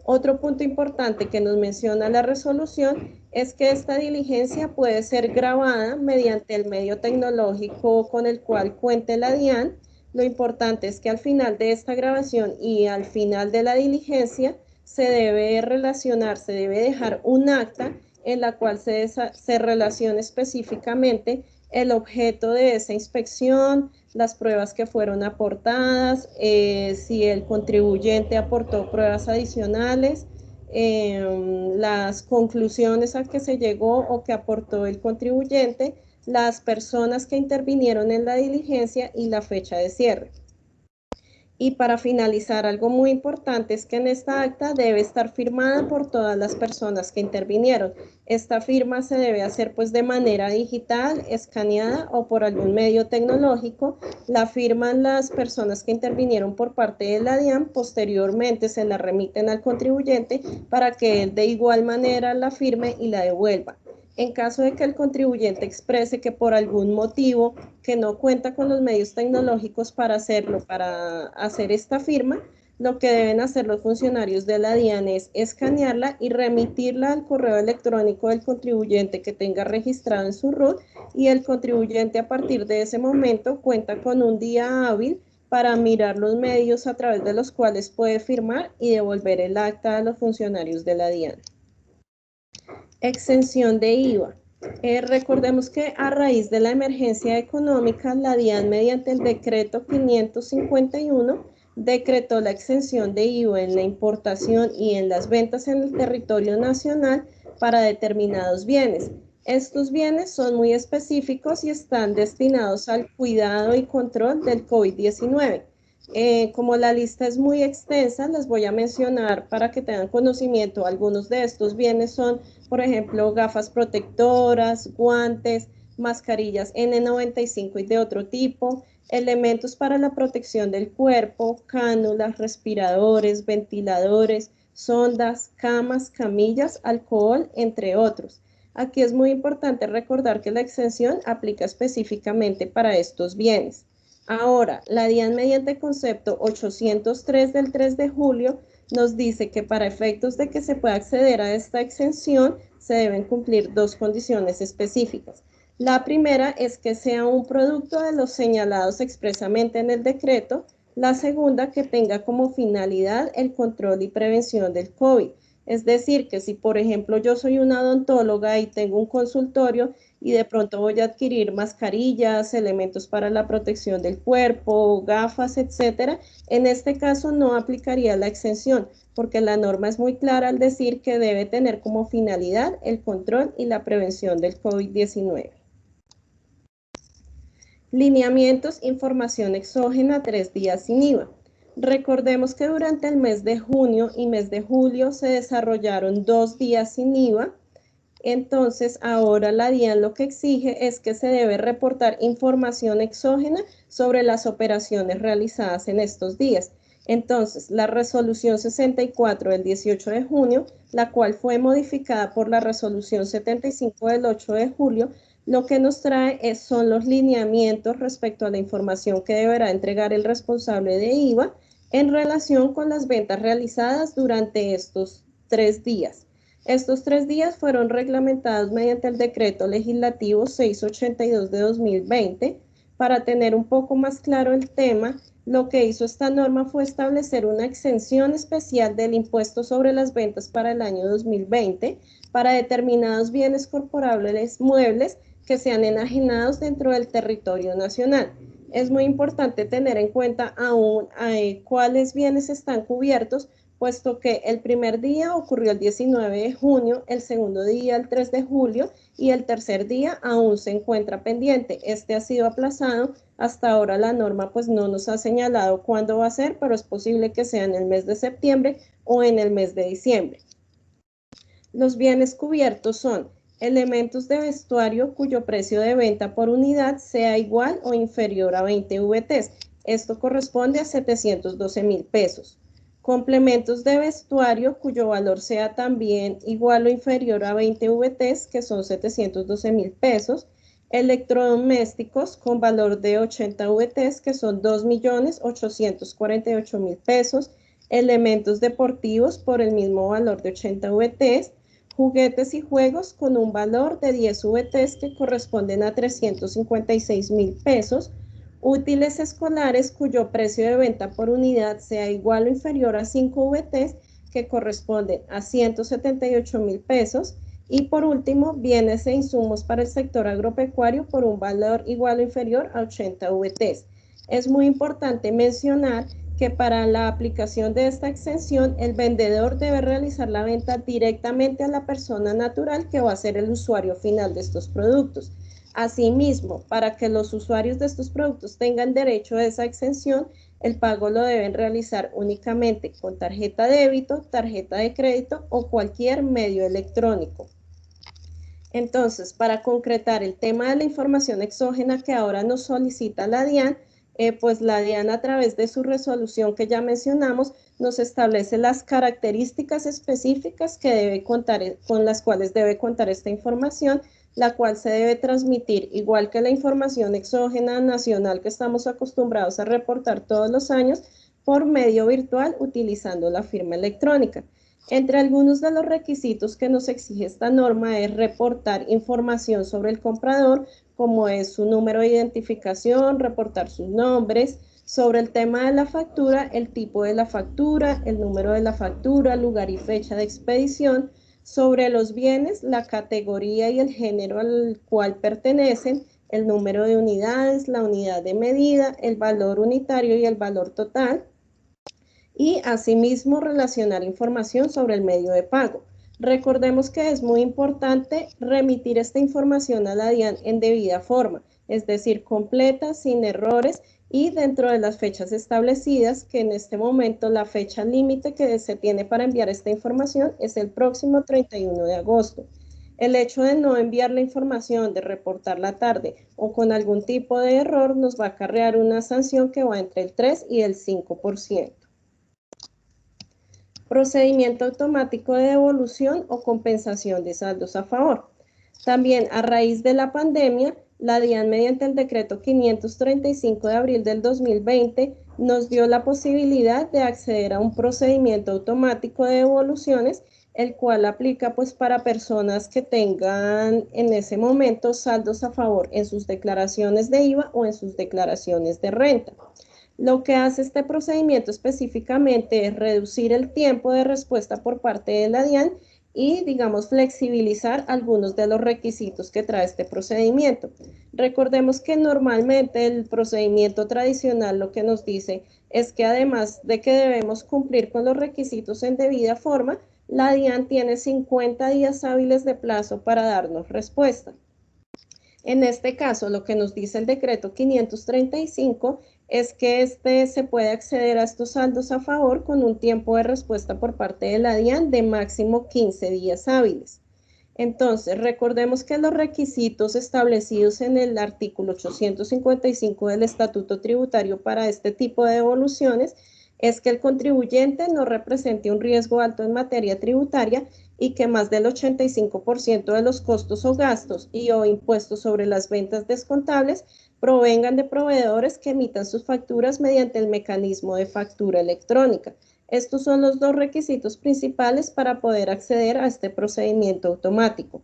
Otro punto importante que nos menciona la resolución es que esta diligencia puede ser grabada mediante el medio tecnológico con el cual cuente la DIAN. Lo importante es que al final de esta grabación y al final de la diligencia se debe relacionar, se debe dejar un acta en la cual se relacione específicamente el objeto de esa inspección, las pruebas que fueron aportadas, si el contribuyente aportó pruebas adicionales, las conclusiones a que se llegó o que aportó el contribuyente, las personas que intervinieron en la diligencia y la fecha de cierre. Y para finalizar, algo muy importante es que en esta acta debe estar firmada por todas las personas que intervinieron. Esta firma se debe hacer pues de manera digital, escaneada o por algún medio tecnológico. La firman las personas que intervinieron por parte de la DIAN, posteriormente se la remiten al contribuyente para que él de igual manera la firme y la devuelva. En caso de que el contribuyente exprese que por algún motivo que no cuenta con los medios tecnológicos para hacerlo, para hacer esta firma, lo que deben hacer los funcionarios de la DIAN es escanearla y remitirla al correo electrónico del contribuyente que tenga registrado en su RUT, y el contribuyente a partir de ese momento cuenta con un día hábil para mirar los medios a través de los cuales puede firmar y devolver el acta a los funcionarios de la DIAN. Exención de IVA. Recordemos que a raíz de la emergencia económica, la DIAN mediante el decreto 551 decretó la exención de IVA en la importación y en las ventas en el territorio nacional para determinados bienes. Estos bienes son muy específicos y están destinados al cuidado y control del COVID-19. Como la lista es muy extensa, les voy a mencionar para que tengan conocimiento. Algunos de estos bienes son, por ejemplo, gafas protectoras, guantes, mascarillas N95 y de otro tipo, elementos para la protección del cuerpo, cánulas, respiradores, ventiladores, sondas, camas, camillas, alcohol, entre otros. Aquí es muy importante recordar que la exención aplica específicamente para estos bienes. Ahora, la DIAN mediante concepto 803 del 3 de julio nos dice que para efectos de que se pueda acceder a esta exención se deben cumplir dos condiciones específicas. La primera es que sea un producto de los señalados expresamente en el decreto. La segunda, que tenga como finalidad el control y prevención del COVID. Es decir, que si por ejemplo yo soy una odontóloga y tengo un consultorio y de pronto voy a adquirir mascarillas, elementos para la protección del cuerpo, gafas, etcétera, en este caso no aplicaría la exención, porque la norma es muy clara al decir que debe tener como finalidad el control y la prevención del COVID-19. Lineamientos, información exógena, 3 días sin IVA. Recordemos que durante el mes de junio y mes de julio se desarrollaron 2 días sin IVA. Entonces, ahora la DIAN lo que exige es que se debe reportar información exógena sobre las operaciones realizadas en estos días. Entonces, la resolución 64 del 18 de junio, la cual fue modificada por la resolución 75 del 8 de julio, lo que nos trae son los lineamientos respecto a la información que deberá entregar el responsable de IVA en relación con las ventas realizadas durante estos 3 días. Estos 3 días fueron reglamentados mediante el decreto legislativo 682 de 2020. Para tener un poco más claro el tema, lo que hizo esta norma fue establecer una exención especial del impuesto sobre las ventas para el año 2020 para determinados bienes corporables muebles que sean enajenados dentro del territorio nacional. Es muy importante tener en cuenta aún cuáles bienes están cubiertos, puesto que el primer día ocurrió el 19 de junio, el segundo día el 3 de julio y el tercer día aún se encuentra pendiente. Este ha sido aplazado. Hasta ahora la norma pues no nos ha señalado cuándo va a ser, pero es posible que sea en el mes de septiembre o en el mes de diciembre. Los bienes cubiertos son Elementos de vestuario cuyo precio de venta por unidad sea igual o inferior a 20 VTs. Esto corresponde a 712.000 pesos. Complementos de vestuario cuyo valor sea también igual o inferior a 20 VTs, que son 712.000 pesos. Electrodomésticos con valor de 80 VTs, que son 2.848.000 pesos. Elementos deportivos por el mismo valor de 80 VTs. Juguetes y juegos con un valor de 10 VTs, que corresponden a 356.000 pesos. Útiles escolares cuyo precio de venta por unidad sea igual o inferior a 5 VTs, que corresponden a 178.000 pesos. Y por último, bienes e insumos para el sector agropecuario por un valor igual o inferior a 80 VTs. Es muy importante mencionar que para la aplicación de esta exención, el vendedor debe realizar la venta directamente a la persona natural que va a ser el usuario final de estos productos. Asimismo, para que los usuarios de estos productos tengan derecho a esa exención, el pago lo deben realizar únicamente con tarjeta de débito, tarjeta de crédito o cualquier medio electrónico. Entonces, para concretar el tema de la información exógena que ahora nos solicita la DIAN, pues la DIAN, a través de su resolución que ya mencionamos, nos establece las características específicas que debe contar, con las cuales debe contar esta información, la cual se debe transmitir, igual que la información exógena nacional que estamos acostumbrados a reportar todos los años, por medio virtual utilizando la firma electrónica. Entre algunos de los requisitos que nos exige esta norma es reportar información sobre el comprador, como es su número de identificación, reportar sus nombres. Sobre el tema de la factura, el tipo de la factura, el número de la factura, lugar y fecha de expedición. Sobre los bienes, la categoría y el género al cual pertenecen, el número de unidades, la unidad de medida, el valor unitario y el valor total. Y asimismo relacionar información sobre el medio de pago. Recordemos que es muy importante remitir esta información a la DIAN en debida forma, es decir, completa, sin errores y dentro de las fechas establecidas, que en este momento la fecha límite que se tiene para enviar esta información es el próximo 31 de agosto. El hecho de no enviar la información, de reportarla tarde o con algún tipo de error nos va a acarrear una sanción que va entre el 3 y el 5%. Procedimiento automático de devolución o compensación de saldos a favor. También, a raíz de la pandemia, la DIAN, mediante el decreto 535 de abril del 2020, nos dio la posibilidad de acceder a un procedimiento automático de devoluciones, el cual aplica pues para personas que tengan en ese momento saldos a favor en sus declaraciones de IVA o en sus declaraciones de renta. Lo que hace este procedimiento específicamente es reducir el tiempo de respuesta por parte de la DIAN y, digamos, flexibilizar algunos de los requisitos que trae este procedimiento. Recordemos que normalmente el procedimiento tradicional lo que nos dice es que además de que debemos cumplir con los requisitos en debida forma, la DIAN tiene 50 días hábiles de plazo para darnos respuesta. En este caso, lo que nos dice el decreto 535 es que se puede acceder a estos saldos a favor con un tiempo de respuesta por parte de la DIAN de máximo 15 días hábiles. Entonces, recordemos que los requisitos establecidos en el artículo 855 del Estatuto Tributario para este tipo de devoluciones es que el contribuyente no represente un riesgo alto en materia tributaria y que más del 85% de los costos o gastos y o impuestos sobre las ventas descontables provengan de proveedores que emitan sus facturas mediante el mecanismo de factura electrónica. Estos son los dos requisitos principales para poder acceder a este procedimiento automático.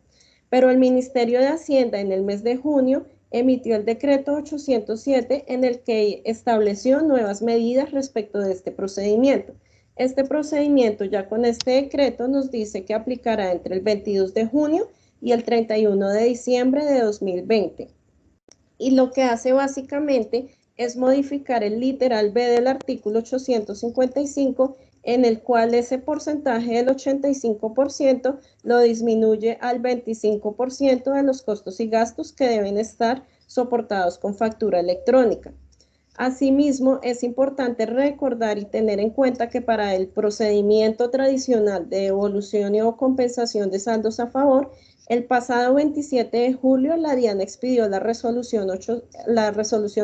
Pero el Ministerio de Hacienda en el mes de junio emitió el decreto 807 en el que estableció nuevas medidas respecto de este procedimiento. Este procedimiento ya con este decreto nos dice que aplicará entre el 22 de junio y el 31 de diciembre de 2020. Y lo que hace básicamente es modificar el literal B del artículo 855, en el cual ese porcentaje del 85% lo disminuye al 25% de los costos y gastos que deben estar soportados con factura electrónica. Asimismo, es importante recordar y tener en cuenta que para el procedimiento tradicional de devolución o compensación de saldos a favor, el pasado 27 de julio la DIAN expidió la resolución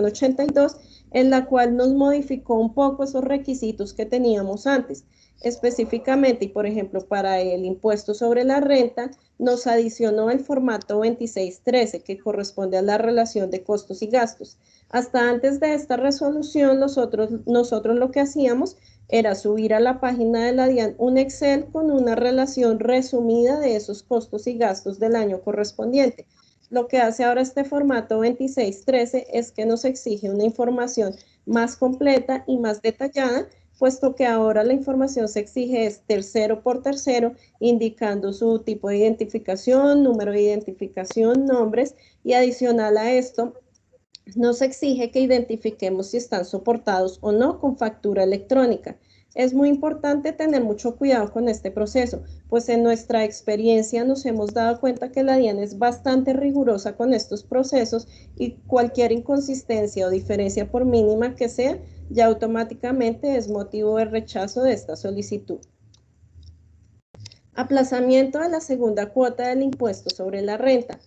82, en la cual nos modificó un poco esos requisitos que teníamos antes. Específicamente, y por ejemplo, para el impuesto sobre la renta, nos adicionó el formato 2613, que corresponde a la relación de costos y gastos. Hasta antes de esta resolución, nosotros lo que hacíamos era subir a la página de la DIAN un Excel con una relación resumida de esos costos y gastos del año correspondiente. Lo que hace ahora este formato 2613 es que nos exige una información más completa y más detallada, puesto que ahora la información se exige es tercero por tercero, indicando su tipo de identificación, número de identificación, nombres, y adicional a esto, nos exige que identifiquemos si están soportados o no con factura electrónica. Es muy importante tener mucho cuidado con este proceso, pues en nuestra experiencia nos hemos dado cuenta que la DIAN es bastante rigurosa con estos procesos y cualquier inconsistencia o diferencia por mínima que sea, ya automáticamente es motivo de rechazo de esta solicitud. Aplazamiento de la segunda cuota del impuesto sobre la renta.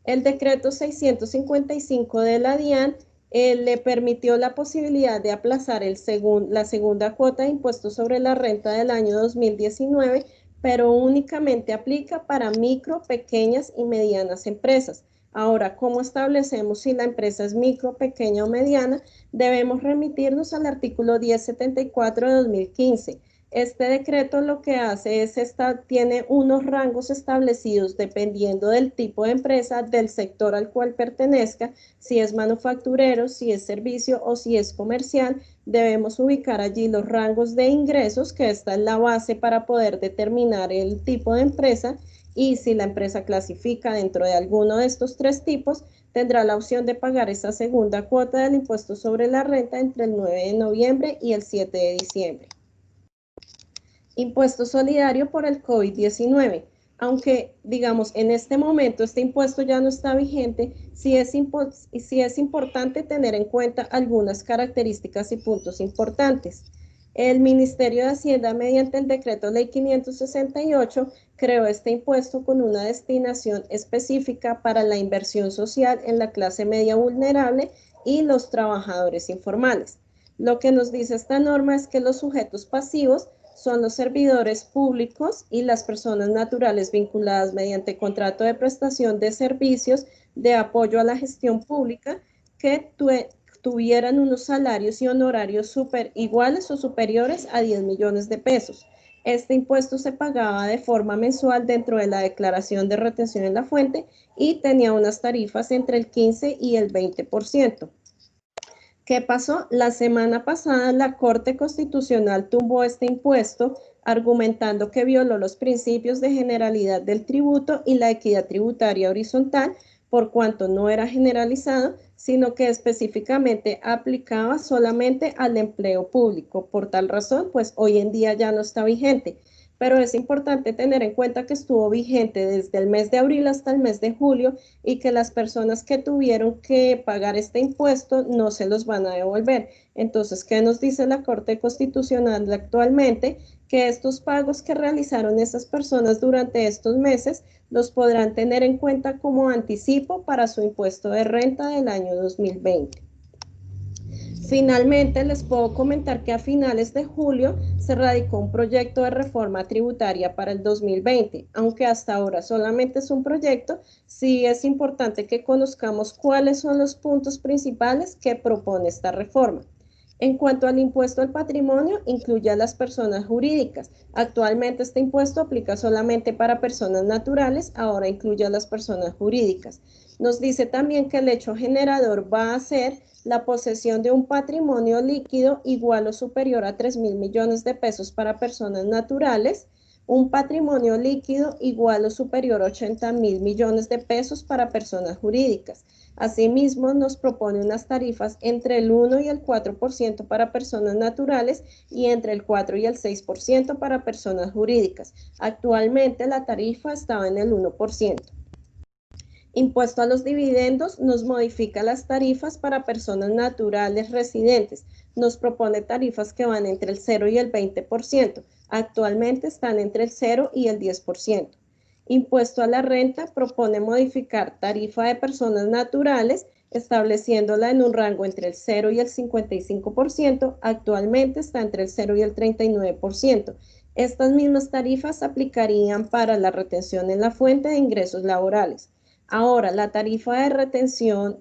El decreto 655 de la DIAN le permitió la posibilidad de aplazar la segunda cuota de impuesto sobre la renta del año 2019, pero únicamente aplica para micro, pequeñas y medianas empresas. Ahora, ¿cómo establecemos si la empresa es micro, pequeña o mediana? Debemos remitirnos al artículo 1074 de 2015. Este decreto lo que hace es tiene unos rangos establecidos dependiendo del tipo de empresa, del sector al cual pertenezca, si es manufacturero, si es servicio o si es comercial. Debemos ubicar allí los rangos de ingresos, que esta es la base para poder determinar el tipo de empresa, y si la empresa clasifica dentro de alguno de estos tres tipos, tendrá la opción de pagar esa segunda cuota del impuesto sobre la renta entre el 9 de noviembre y el 7 de diciembre. Impuesto solidario por el COVID-19. Aunque, digamos, en este momento este impuesto ya no está vigente, sí es importante tener en cuenta algunas características y puntos importantes. El Ministerio de Hacienda, mediante el Decreto Ley 568, creó este impuesto con una destinación específica para la inversión social en la clase media vulnerable y los trabajadores informales. Lo que nos dice esta norma es que los sujetos pasivos son los servidores públicos y las personas naturales vinculadas mediante contrato de prestación de servicios de apoyo a la gestión pública que tuvieran unos salarios y honorarios iguales o superiores a 10 millones de pesos. Este impuesto se pagaba de forma mensual dentro de la declaración de retención en la fuente y tenía unas tarifas entre el 15 y el 20%. ¿Qué pasó? La semana pasada la Corte Constitucional tumbó este impuesto argumentando que violó los principios de generalidad del tributo y la equidad tributaria horizontal, por cuanto no era generalizado, sino que específicamente aplicaba solamente al empleo público. Por tal razón, pues hoy en día ya no está vigente. Pero es importante tener en cuenta que estuvo vigente desde el mes de abril hasta el mes de julio y que las personas que tuvieron que pagar este impuesto no se los van a devolver. Entonces, ¿qué nos dice la Corte Constitucional actualmente? Que estos pagos que realizaron esas personas durante estos meses los podrán tener en cuenta como anticipo para su impuesto de renta del año 2020. Finalmente, les puedo comentar que a finales de julio se radicó un proyecto de reforma tributaria para el 2020. Aunque hasta ahora solamente es un proyecto, sí es importante que conozcamos cuáles son los puntos principales que propone esta reforma. En cuanto al impuesto al patrimonio, incluye a las personas jurídicas. Actualmente este impuesto aplica solamente para personas naturales, ahora incluye a las personas jurídicas. Nos dice también que el hecho generador va a ser la posesión de un patrimonio líquido igual o superior a 3.000 millones de pesos para personas naturales, un patrimonio líquido igual o superior a 80.000 millones de pesos para personas jurídicas. Asimismo, nos propone unas tarifas entre el 1 y el 4% para personas naturales y entre el 4 y el 6% para personas jurídicas. Actualmente la tarifa estaba en el 1%. Impuesto a los dividendos nos modifica las tarifas para personas naturales residentes. Nos propone tarifas que van entre el 0 y el 20%. Actualmente están entre el 0 y el 10%. Impuesto a la renta propone modificar tarifa de personas naturales, estableciéndola en un rango entre el 0 y el 55%. Actualmente está entre el 0 y el 39%. Estas mismas tarifas aplicarían para la retención en la fuente de ingresos laborales. Ahora, la tarifa de retención,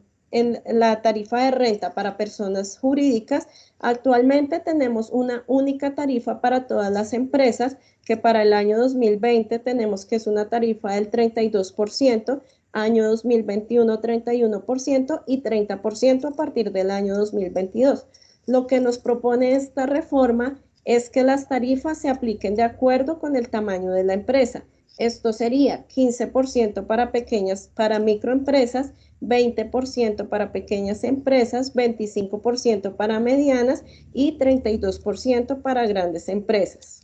la tarifa de renta para personas jurídicas, actualmente tenemos una única tarifa para todas las empresas, que para el año 2020 tenemos que es una tarifa del 32%, año 2021 31% y 30% a partir del año 2022. Lo que nos propone esta reforma es que las tarifas se apliquen de acuerdo con el tamaño de la empresa. Esto sería 15% para microempresas, 20% para pequeñas empresas, 25% para medianas y 32% para grandes empresas.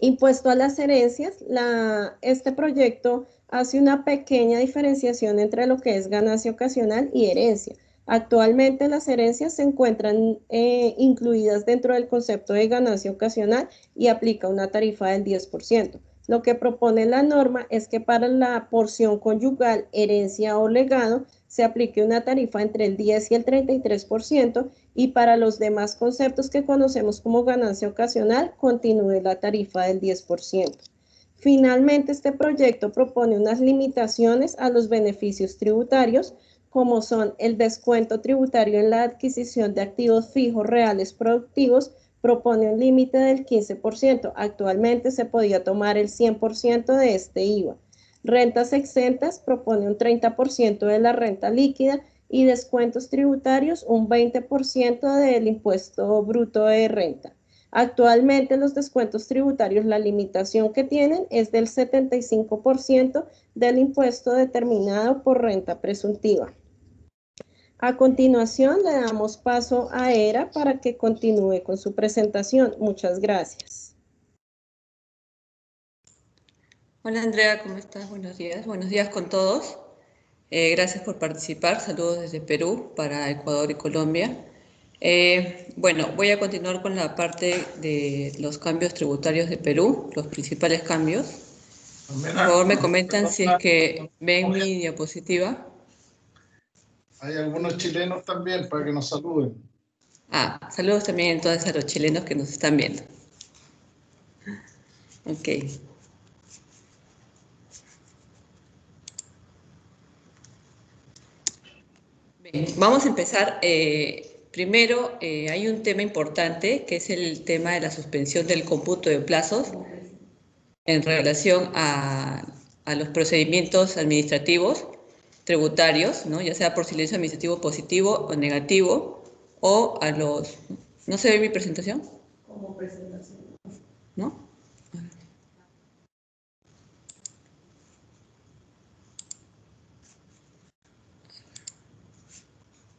Impuesto a las herencias, este proyecto hace una pequeña diferenciación entre lo que es ganancia ocasional y herencia. Actualmente las herencias se encuentran incluidas dentro del concepto de ganancia ocasional y aplica una tarifa del 10%. Lo que propone la norma es que para la porción conyugal, herencia o legado, se aplique una tarifa entre el 10 y el 33% y para los demás conceptos que conocemos como ganancia ocasional, continúe la tarifa del 10%. Finalmente, este proyecto propone unas limitaciones a los beneficios tributarios, como son el descuento tributario en la adquisición de activos fijos reales productivos, propone un límite del 15%. Actualmente se podía tomar el 100% de este IVA. Rentas exentas propone un 30% de la renta líquida y descuentos tributarios un 20% del impuesto bruto de renta. Actualmente los descuentos tributarios, la limitación que tienen es del 75% del impuesto determinado por renta presuntiva. A continuación le damos paso a Era para que continúe con su presentación. Muchas gracias. Hola Andrea, ¿cómo estás? Buenos días con todos. Gracias por participar. Saludos desde Perú para Ecuador y Colombia. Bueno, voy a continuar con la parte de los cambios tributarios de Perú, los principales cambios. Por favor, me comentan si es que ven mi diapositiva. Hay algunos chilenos también para que nos saluden. Saludos también entonces a los chilenos que nos están viendo. Ok. Bien, vamos a empezar. Primero, hay un tema importante que es el tema de la suspensión del cómputo de plazos en relación a los procedimientos administrativos tributarios, ¿no? Ya sea por silencio administrativo positivo o negativo, o a los... ¿No se ve mi presentación? Como presentación. ¿No?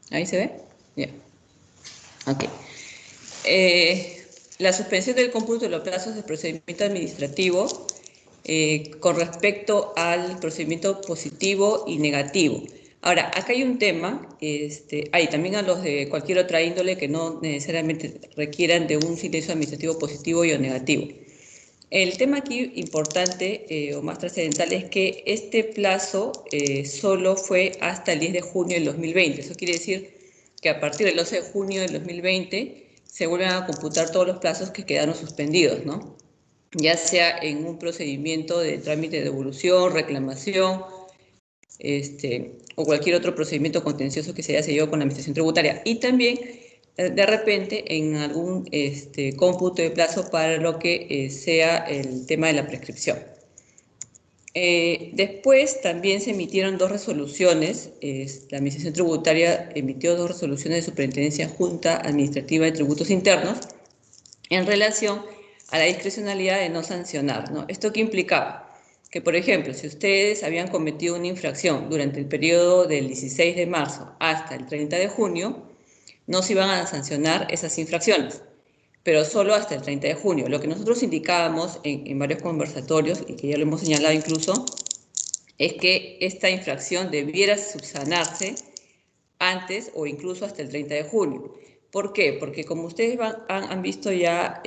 ¿Ahí se ve? Ya. Ok. La suspensión del cómputo de los plazos de procedimiento administrativo con respecto al procedimiento positivo y negativo. Ahora, acá hay un tema, hay también a los de cualquier otra índole que no necesariamente requieran de un silencio administrativo positivo y o negativo. El tema aquí importante o más trascendental es que este plazo solo fue hasta el 10 de junio del 2020. Eso quiere decir que a partir del 11 de junio del 2020 se vuelven a computar todos los plazos que quedaron suspendidos, ¿no? Ya sea en un procedimiento de trámite de devolución, reclamación, o cualquier otro procedimiento contencioso que se haya seguido con la administración tributaria. Y también, de repente, en algún cómputo de plazo para lo que sea el tema de la prescripción. Después también se emitieron dos resoluciones. La administración tributaria emitió dos resoluciones de Superintendencia Junta Administrativa de Tributos Internos en relación a la discrecionalidad de no sancionar, ¿no? ¿Esto qué implicaba? Que, por ejemplo, si ustedes habían cometido una infracción durante el periodo del 16 de marzo hasta el 30 de junio, no se iban a sancionar esas infracciones, pero solo hasta el 30 de junio. Lo que nosotros indicábamos en varios conversatorios, y que ya lo hemos señalado incluso, es que esta infracción debiera subsanarse antes o incluso hasta el 30 de junio. ¿Por qué? Porque como ustedes han visto ya,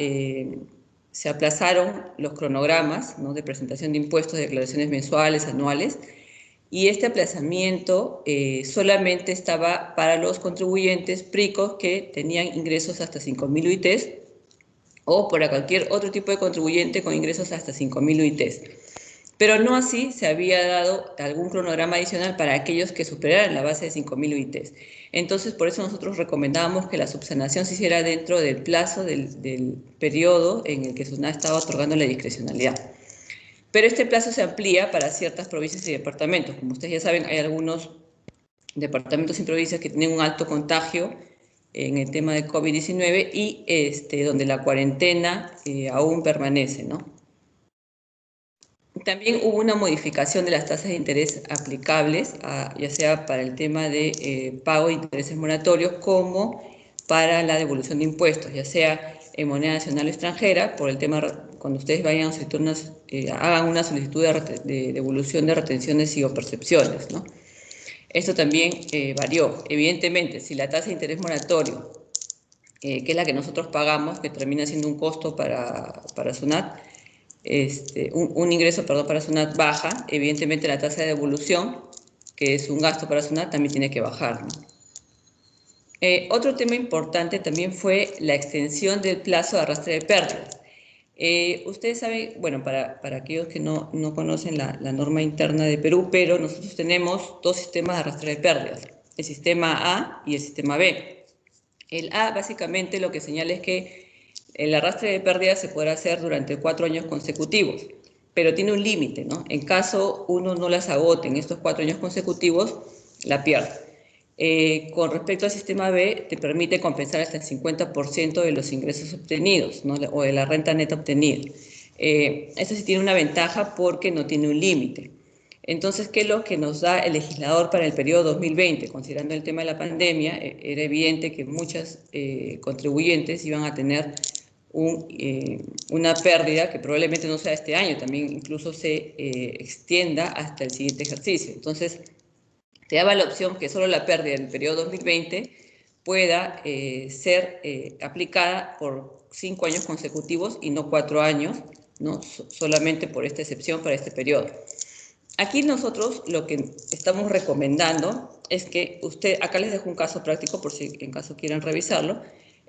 se aplazaron los cronogramas, ¿no?, de presentación de impuestos, de declaraciones mensuales, anuales, y este aplazamiento solamente estaba para los contribuyentes PRICOS que tenían ingresos hasta 5.000 UITs o para cualquier otro tipo de contribuyente con ingresos hasta 5.000 UITs. Pero no así se había dado algún cronograma adicional para aquellos que superaran la base de 5.000 UITs. Entonces, por eso nosotros recomendábamos que la subsanación se hiciera dentro del plazo del periodo en el que SUNAT estaba otorgando la discrecionalidad. Pero este plazo se amplía para ciertas provincias y departamentos. Como ustedes ya saben, hay algunos departamentos y provincias que tienen un alto contagio en el tema de COVID-19 y donde la cuarentena aún permanece, ¿no? También hubo una modificación de las tasas de interés aplicables, ya sea para el tema de pago de intereses moratorios como para la devolución de impuestos, ya sea en moneda nacional o extranjera, por el tema, cuando ustedes vayan a solicitar hagan una solicitud de devolución de retenciones y o percepciones, ¿no? Esto también varió. Evidentemente, si la tasa de interés moratorio, que es la que nosotros pagamos, que termina siendo un costo para SUNAT, un ingreso, perdón, para SUNAT baja, evidentemente la tasa de devolución, que es un gasto para SUNAT, también tiene que bajar, ¿no? Otro tema importante también fue la extensión del plazo de arrastre de pérdidas. Ustedes saben, bueno, para aquellos que no conocen la norma interna de Perú, pero nosotros tenemos dos sistemas de arrastre de pérdidas, el sistema A y el sistema B. El A básicamente lo que señala es que el arrastre de pérdidas se podrá hacer durante 4 años consecutivos, pero tiene un límite, ¿no? En caso uno no las agote en estos 4 años consecutivos, la pierde. Con respecto al sistema B, te permite compensar hasta el 50% de los ingresos obtenidos, ¿no?, o de la renta neta obtenida. Esto sí tiene una ventaja porque no tiene un límite. Entonces, ¿qué es lo que nos da el legislador para el periodo 2020? Considerando el tema de la pandemia, era evidente que muchos contribuyentes iban a tener una pérdida que probablemente no sea este año, también incluso se extienda hasta el siguiente ejercicio. Entonces, te daba la opción que solo la pérdida del periodo 2020 pueda ser aplicada por 5 años consecutivos y no 4 años, ¿no?, solamente por esta excepción para este periodo. Aquí nosotros lo que estamos recomendando es que acá les dejo un caso práctico por si en caso quieran revisarlo,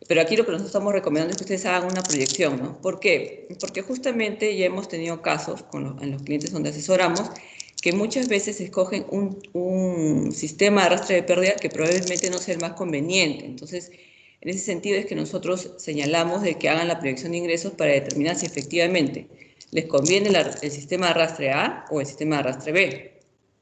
pero aquí lo que nosotros estamos recomendando es que ustedes hagan una proyección, ¿no? ¿Por qué? Porque justamente ya hemos tenido casos en los clientes donde asesoramos que muchas veces escogen un sistema de arrastre de pérdida que probablemente no sea el más conveniente. Entonces, en ese sentido es que nosotros señalamos de que hagan la proyección de ingresos para determinar si efectivamente les conviene el sistema de arrastre A o el sistema de arrastre B,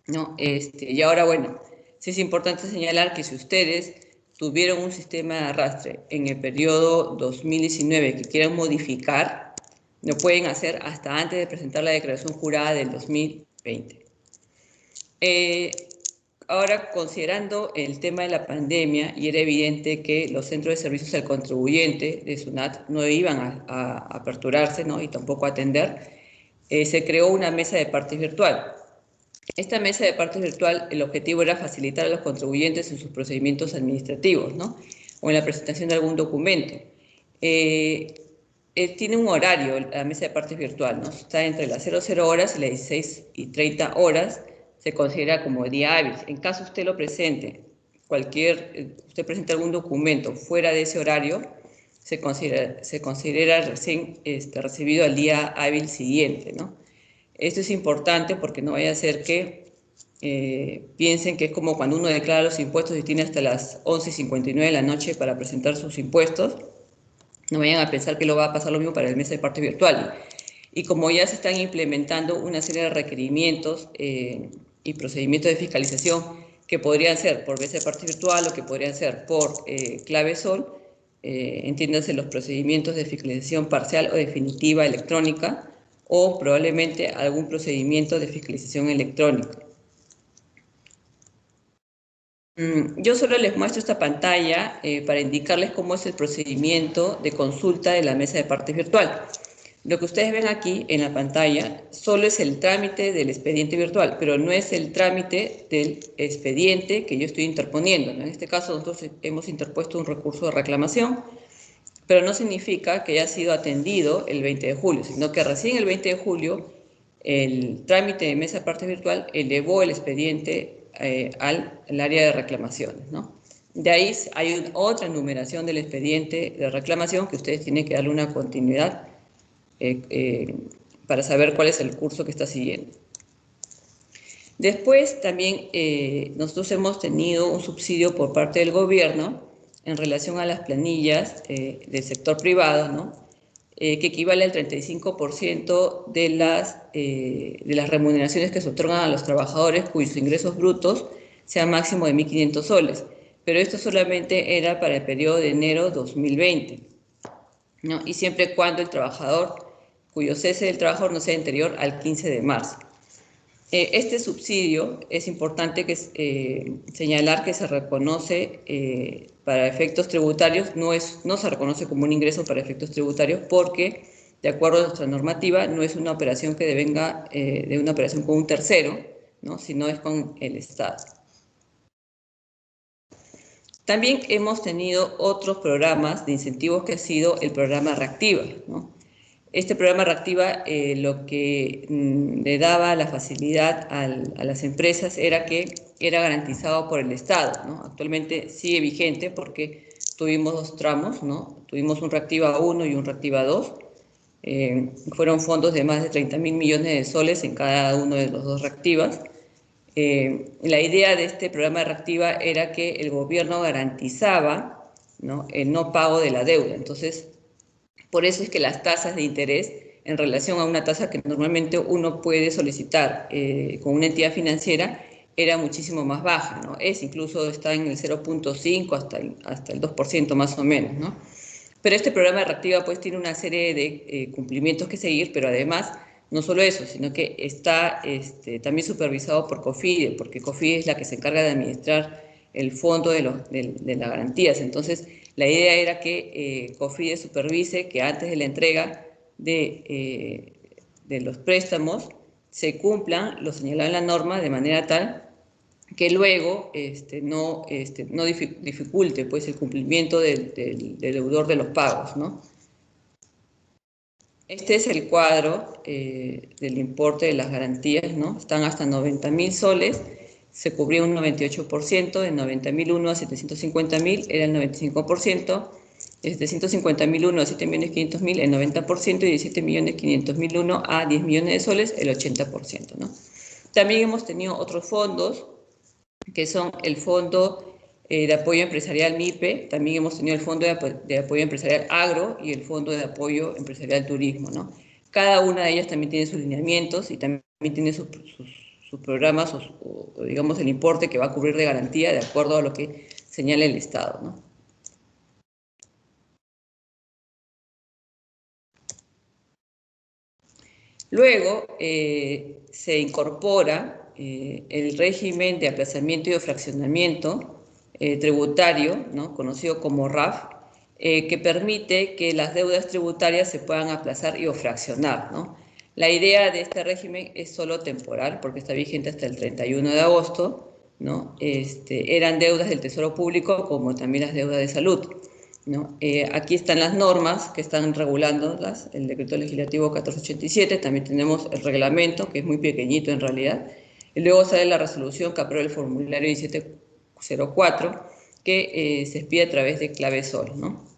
¿no? Y ahora, bueno, sí es importante señalar que si ustedes tuvieron un sistema de arrastre en el periodo 2019 que quieran modificar, lo pueden hacer hasta antes de presentar la declaración jurada del 2020. Ahora, considerando el tema de la pandemia, y era evidente que los centros de servicios al contribuyente de SUNAT no iban a aperturarse, ¿no?, y tampoco a atender, se creó una mesa de partes virtual. Esta mesa de partes virtual, el objetivo era facilitar a los contribuyentes en sus procedimientos administrativos, ¿no?, o en la presentación de algún documento. Tiene un horario la mesa de partes virtual, ¿no? Está entre las 00 horas y las 16:30 horas, se considera como día hábil. En caso usted lo presente, usted presente algún documento fuera de ese horario, se considera recién recibido al día hábil siguiente, ¿no? Esto es importante porque no vaya a ser que piensen que es como cuando uno declara los impuestos y tiene hasta las 11:59 de la noche para presentar sus impuestos. No vayan a pensar que lo va a pasar lo mismo para el mes de parte virtual. Y como ya se están implementando una serie de requerimientos y procedimientos de fiscalización que podrían ser por mesa de parte virtual o que podrían ser por clave SOL, entiéndase los procedimientos de fiscalización parcial o definitiva electrónica o probablemente algún procedimiento de fiscalización electrónica. Yo solo les muestro esta pantalla para indicarles cómo es el procedimiento de consulta de la mesa de partes virtual. Lo que ustedes ven aquí en la pantalla solo es el trámite del expediente virtual, pero no es el trámite del expediente que yo estoy interponiendo, ¿no? En este caso nosotros hemos interpuesto un recurso de reclamación, pero no significa que haya sido atendido el 20 de julio, sino que recién el 20 de julio el trámite de mesa de partes virtual elevó el expediente al área de reclamaciones, ¿no? De ahí hay otra numeración del expediente de reclamación que ustedes tienen que darle una continuidad para saber cuál es el curso que está siguiendo. Después también nosotros hemos tenido un subsidio por parte del gobierno en relación a las planillas del sector privado, ¿no? Que equivale al 35% de las remuneraciones que se otorgan a los trabajadores cuyos ingresos brutos sean máximo de 1.500 soles. Pero esto solamente era para el periodo de enero 2020, ¿no? Y siempre y cuando el trabajador cuyo cese del trabajador no sea anterior al 15 de marzo. Este subsidio es importante señalar que se reconoce para efectos tributarios, no se reconoce como un ingreso para efectos tributarios porque, de acuerdo a nuestra normativa, no es una operación que devenga de una operación con un tercero, ¿no? Sino es con el Estado. También hemos tenido otros programas de incentivos que ha sido el programa Reactiva, ¿no? Este programa Reactiva lo que le daba la facilidad a las empresas era que era garantizado por el Estado, ¿no? Actualmente sigue vigente porque tuvimos dos tramos, ¿no? Tuvimos un Reactiva 1 y un Reactiva 2. Fueron fondos de más de 30.000 millones de soles en cada uno de los dos Reactivas. La idea de este programa de Reactiva era que el gobierno garantizaba, ¿no?, el no pago de la deuda. Entonces, por eso es que las tasas de interés en relación a una tasa que normalmente uno puede solicitar con una entidad financiera era muchísimo más baja, ¿no? Incluso está en el 0.5 hasta el 2% más o menos, ¿no? Pero este programa de Reactiva pues tiene una serie de cumplimientos que seguir, pero además no solo eso, sino que está también supervisado por COFIDE, porque COFIDE es la que se encarga de administrar el fondo de las garantías. Entonces, la idea era que COFIDE supervise que antes de la entrega de los préstamos se cumplan lo señalado en la norma de manera tal que luego no dificulte pues, el cumplimiento del deudor de los pagos, ¿no? Este es el cuadro del importe de las garantías, ¿no? Están hasta 90.000 soles. Se cubría un 98%, de 90.001 a 750.000 era el 95%, de 750.001 a 7.500.000 el 90% y de 7.500.001 a 10 millones de soles el 80%, ¿no? También hemos tenido otros fondos que son el Fondo de Apoyo Empresarial MIPE, también hemos tenido el Fondo de Apoyo Empresarial Agro y el Fondo de Apoyo Empresarial Turismo, ¿no? Cada una de ellas también tiene sus lineamientos y también tiene sus programas o digamos el importe que va a cubrir de garantía de acuerdo a lo que señala el Estado, ¿no? Luego se incorpora el régimen de aplazamiento y de fraccionamiento tributario, ¿no?, conocido como RAF, que permite que las deudas tributarias se puedan aplazar y o fraccionar, ¿no? La idea de este régimen es solo temporal, porque está vigente hasta el 31 de agosto, ¿no? Eran deudas del Tesoro Público como también las deudas de salud, ¿no? Aquí están las normas que están regulándolas, el decreto legislativo 1487, también tenemos el reglamento, que es muy pequeñito en realidad, y luego sale la resolución que aprueba el formulario 1704, que se expide a través de clave SOL, ¿no?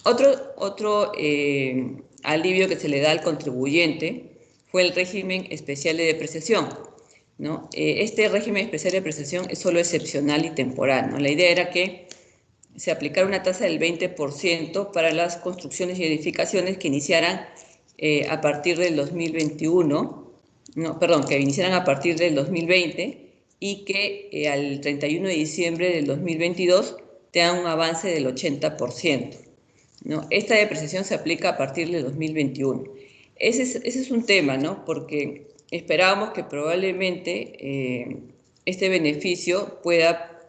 Otro alivio que se le da al contribuyente fue el régimen especial de depreciación, ¿no? Este régimen especial de depreciación es solo excepcional y temporal, ¿no? La idea era que se aplicara una tasa del 20% para las construcciones y edificaciones que iniciaran a partir del 2021, que iniciaran a partir del 2020 y que al 31 de diciembre del 2022 tengan un avance del 80%. ¿No? Esta depreciación se aplica a partir del 2021. Ese es un tema, ¿no? Porque esperábamos que probablemente este beneficio pueda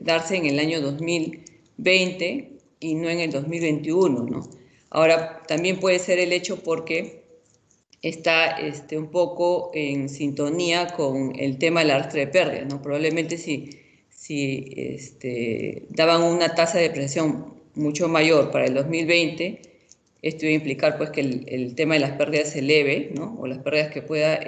darse en el año 2020 y no en el 2021, ¿no? Ahora, también puede ser el hecho porque está un poco en sintonía con el tema del arrastre de pérdidas, ¿no? Probablemente si daban una tasa de depreciación mucho mayor para el 2020, esto iba a implicar pues que el tema de las pérdidas se eleve, ¿no? O las pérdidas que pueda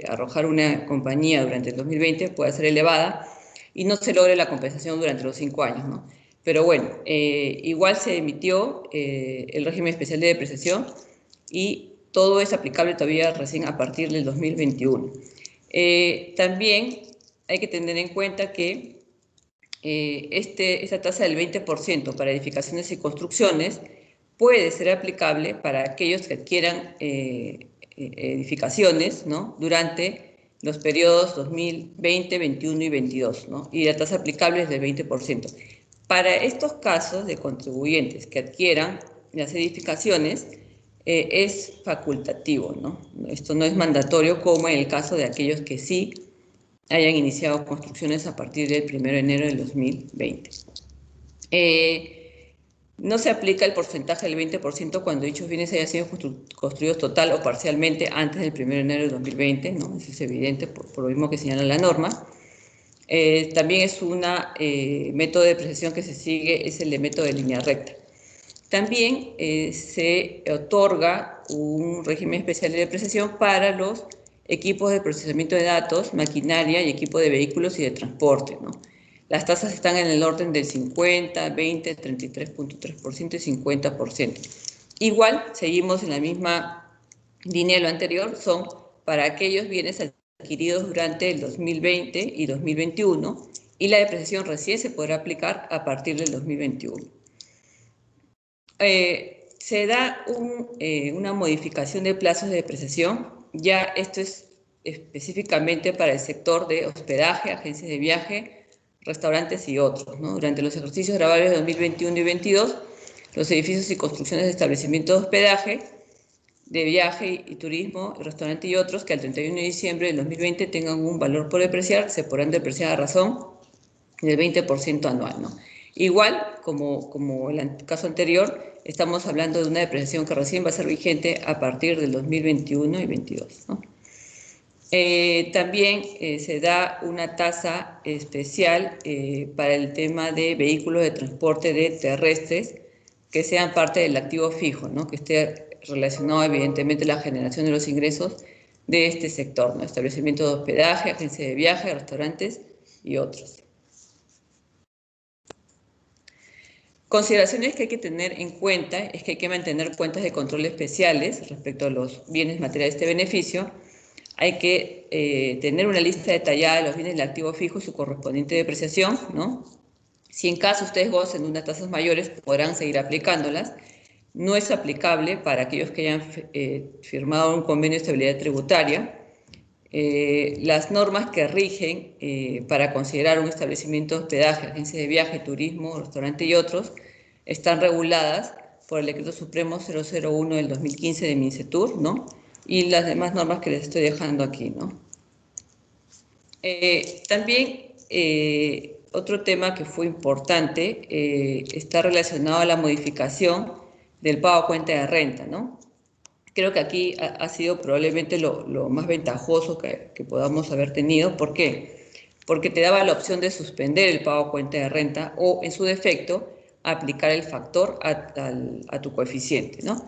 arrojar una compañía durante el 2020 pueda ser elevada y no se logre la compensación durante los 5 años, ¿no? Pero bueno, igual se emitió el régimen especial de depreciación y todo es aplicable todavía recién a partir del 2021. También hay que tener en cuenta que esta tasa del 20% para edificaciones y construcciones puede ser aplicable para aquellos que adquieran edificaciones, ¿no? Durante los periodos 2020, 21 y 22, ¿no? Y la tasa aplicable es del 20%. Para estos casos de contribuyentes que adquieran las edificaciones, es facultativo, ¿no? Esto no es mandatorio como en el caso de aquellos que sí hayan iniciado construcciones a partir del 1 de enero del 2020. No se aplica el porcentaje del 20% cuando dichos bienes hayan sido construidos total o parcialmente antes del 1 de enero del 2020, ¿no? Eso es evidente por lo mismo que señala la norma. También es un método de depreciación que se sigue, es el de método de línea recta. También se otorga un régimen especial de depreciación para los equipos de procesamiento de datos, maquinaria y equipo de vehículos y de transporte, ¿no? Las tasas están en el orden del 50, 20, 33.3% y 50%. Igual, seguimos en la misma línea de lo anterior, son para aquellos bienes adquiridos durante el 2020 y 2021 y la depreciación recién se podrá aplicar a partir del 2021. Se da una modificación de plazos de depreciación. Ya esto es específicamente para el sector de hospedaje, agencias de viaje, restaurantes y otros, ¿no? Durante los ejercicios gravables de 2021 y 2022, los edificios y construcciones de establecimientos de hospedaje, de viaje y turismo, restaurante y otros que al 31 de diciembre del 2020 tengan un valor por depreciar, se podrán depreciar a razón del 20% anual, ¿no? Igual, como el caso anterior, estamos hablando de una depreciación que recién va a ser vigente a partir del 2021 y 2022, ¿no? También se da una tasa especial para el tema de vehículos de transporte de terrestres que sean parte del activo fijo, ¿no? Que esté relacionado evidentemente a la generación de los ingresos de este sector, ¿no? Establecimientos de hospedaje, agencias de viaje, restaurantes y otros. Consideraciones que hay que tener en cuenta es que hay que mantener cuentas de control especiales respecto a los bienes materiales de este beneficio. Hay que tener una lista detallada de los bienes del activo fijo y su correspondiente depreciación, ¿no? Si en caso ustedes gocen de unas tasas mayores, podrán seguir aplicándolas. No es aplicable para aquellos que hayan firmado un convenio de estabilidad tributaria. Las normas que rigen para considerar un establecimiento de hospedaje, agencia de viaje, turismo, restaurante y otros, están reguladas por el Decreto Supremo 001 del 2015 de MINCETUR, ¿no? Y las demás normas que les estoy dejando aquí, ¿no? También otro tema que fue importante está relacionado a la modificación del pago a cuenta de renta, ¿no? Creo que aquí ha sido probablemente lo más ventajoso que podamos haber tenido. ¿Por qué? Porque te daba la opción de suspender el pago a cuenta de renta o, en su defecto, aplicar el factor a tu coeficiente, ¿no?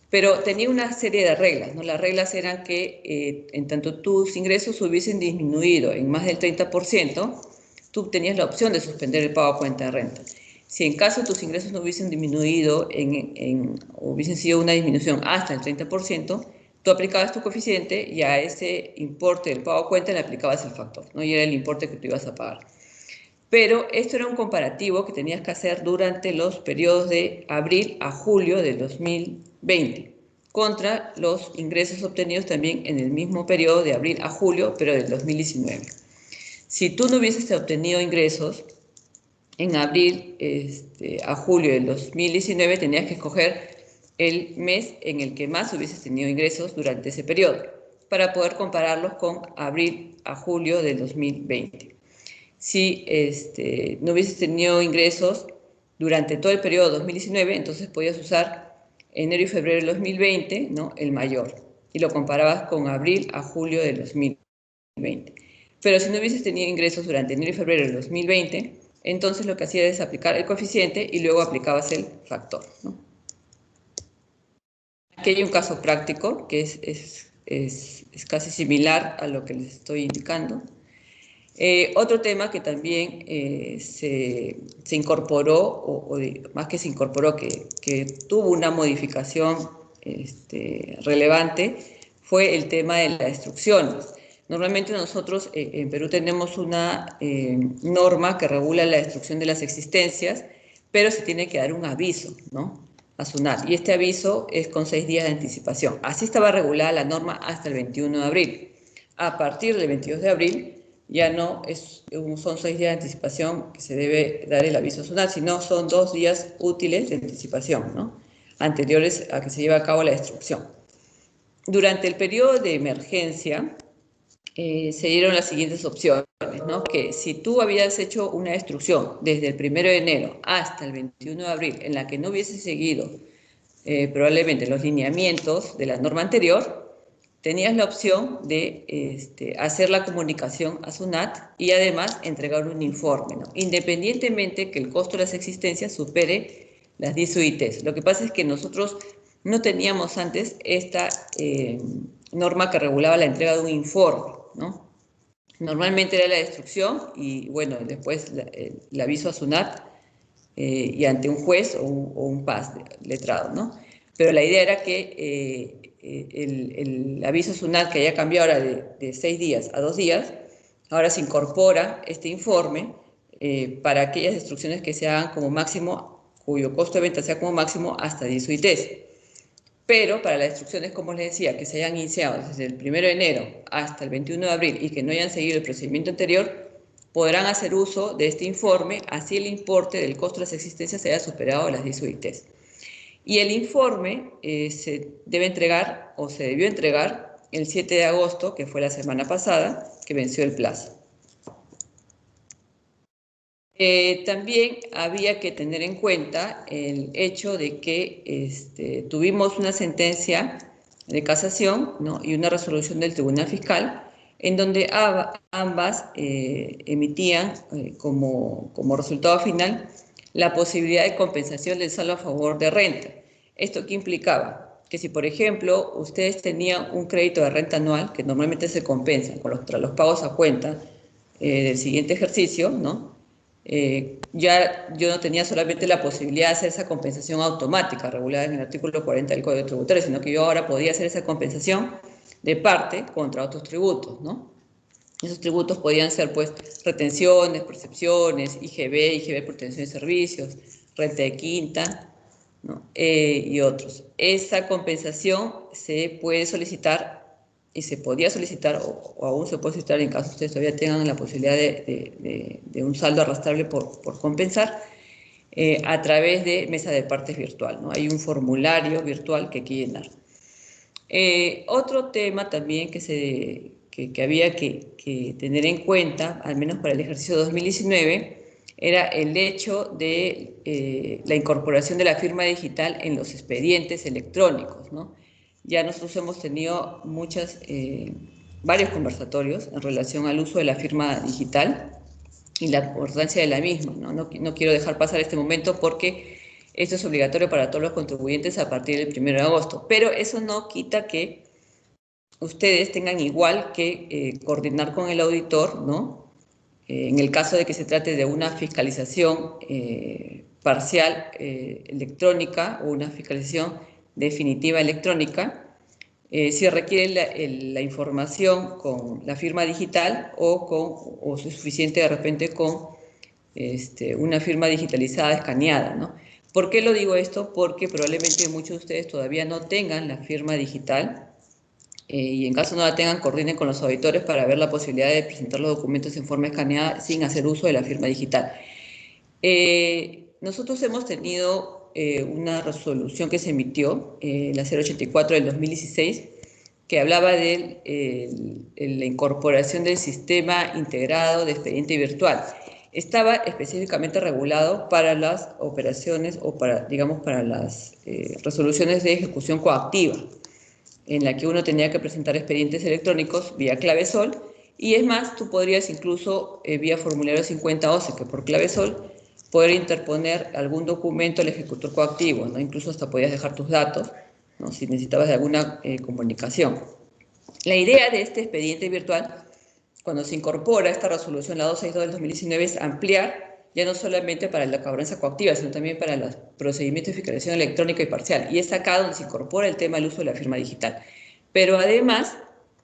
Pero tenía una serie de reglas, ¿no? Las reglas eran que en tanto tus ingresos hubiesen disminuido en más del 30%, tú tenías la opción de suspender el pago a cuenta de renta. Si en caso tus ingresos no hubiesen disminuido o hubiesen sido una disminución hasta el 30%, tú aplicabas tu coeficiente y a ese importe del pago a cuenta le aplicabas el factor, ¿no? Y era el importe que tú ibas a pagar. Pero esto era un comparativo que tenías que hacer durante los periodos de abril a julio de 2020 contra los ingresos obtenidos también en el mismo periodo de abril a julio, pero del 2019. Si tú no hubieses obtenido ingresos en abril a julio del 2019, tenías que escoger el mes en el que más hubieses tenido ingresos durante ese periodo para poder compararlos con abril a julio del 2020. Si no hubieses tenido ingresos durante todo el periodo 2019, entonces podías usar enero y febrero del 2020, ¿no? El mayor, y lo comparabas con abril a julio del 2020. Pero si no hubieses tenido ingresos durante enero y febrero del 2020, entonces lo que hacías es aplicar el coeficiente y luego aplicabas el factor, ¿no? Aquí hay un caso práctico que es casi similar a lo que les estoy indicando. Otro tema que también se incorporó, más que se incorporó, que tuvo una modificación relevante, fue el tema de las instrucciones. Normalmente nosotros en Perú tenemos una norma que regula la destrucción de las existencias, pero se tiene que dar un aviso, ¿no?, a SUNAT, y este aviso es con 6 días de anticipación. Así estaba regulada la norma hasta el 21 de abril. A partir del 22 de abril ya no son 6 días de anticipación que se debe dar el aviso a SUNAT, sino son 2 días útiles de anticipación, ¿no?, anteriores a que se lleve a cabo la destrucción. Durante el periodo de emergencia se dieron las siguientes opciones, ¿no?, que si tú habías hecho una destrucción desde el 1 de enero hasta el 21 de abril en la que no hubieses seguido probablemente los lineamientos de la norma anterior, tenías la opción de hacer la comunicación a SUNAT y además entregar un informe, ¿no?, independientemente que el costo de las existencias supere las 10 UITs. Lo que pasa es que nosotros no teníamos antes esta norma que regulaba la entrega de un informe, ¿no? Normalmente era la destrucción y, bueno, después el aviso a SUNAT y ante un juez o un PAS letrado, ¿no? Pero la idea era que el aviso a SUNAT, que haya cambiado ahora de 6 días a 2 días, ahora se incorpora este informe para aquellas destrucciones que se hagan como máximo, cuyo costo de venta sea como máximo hasta 10 UITs. Pero para las destrucciones, como les decía, que se hayan iniciado desde el 1 de enero hasta el 21 de abril y que no hayan seguido el procedimiento anterior, podrán hacer uso de este informe, así el importe del costo de las existencias haya superado las 10 UITs. Y el informe se debe entregar, o se debió entregar, el 7 de agosto, que fue la semana pasada, que venció el plazo. También había que tener en cuenta el hecho de que tuvimos una sentencia de casación, ¿no?, y una resolución del Tribunal Fiscal, en donde ambas emitían como resultado final la posibilidad de compensación del saldo a favor de renta. ¿Esto qué implicaba? Que si, por ejemplo, ustedes tenían un crédito de renta anual, que normalmente se compensa tras los pagos a cuenta del siguiente ejercicio, ¿no?, ya yo no tenía solamente la posibilidad de hacer esa compensación automática regulada en el artículo 40 del Código Tributario, sino que yo ahora podía hacer esa compensación de parte contra otros tributos, ¿no? Esos tributos podían ser, pues, retenciones, percepciones, IGB por obtención de servicios, renta de quinta, ¿no?, y otros. Esa compensación se puede solicitar y se podía solicitar, o aún se puede solicitar en caso ustedes todavía tengan la posibilidad de un saldo arrastrable por compensar, a través de mesa de partes virtual, ¿no? Hay un formulario virtual que hay que llenar. Otro tema también que había que tener en cuenta, al menos para el ejercicio 2019, era el hecho de la incorporación de la firma digital en los expedientes electrónicos, ¿no? Ya nosotros hemos tenido varios conversatorios en relación al uso de la firma digital y la importancia de la misma, ¿no? No quiero dejar pasar este momento porque esto es obligatorio para todos los contribuyentes a partir del 1 de agosto, pero eso no quita que ustedes tengan igual que coordinar con el auditor, ¿no? En el caso de que se trate de una fiscalización parcial electrónica o una fiscalización definitiva electrónica, si requiere la información con la firma digital o es suficiente de repente con una firma digitalizada escaneada, ¿no? ¿Por qué lo digo esto? Porque probablemente muchos de ustedes todavía no tengan la firma digital y en caso no la tengan, coordinen con los auditores para ver la posibilidad de presentar los documentos en forma escaneada sin hacer uso de la firma digital. Nosotros hemos tenido una resolución que se emitió, la 084 del 2016, que hablaba de la incorporación del sistema integrado de expediente virtual. estaba específicamente regulado para las operaciones o para, digamos, para las resoluciones de ejecución coactiva, en la que uno tenía que presentar expedientes electrónicos vía ClaveSol, y es más, tú podrías incluso vía formulario 5011, que por ClaveSol, poder interponer algún documento al ejecutor coactivo, ¿no? Incluso hasta podías dejar tus datos, ¿no? Si necesitabas de alguna comunicación. La idea de este expediente virtual, cuando se incorpora esta resolución, la 262 del 2019, es ampliar ya no solamente para la cobranza coactiva, sino también para los procedimientos de fiscalización electrónica y parcial. Y es acá donde se incorpora el tema del uso de la firma digital. Pero además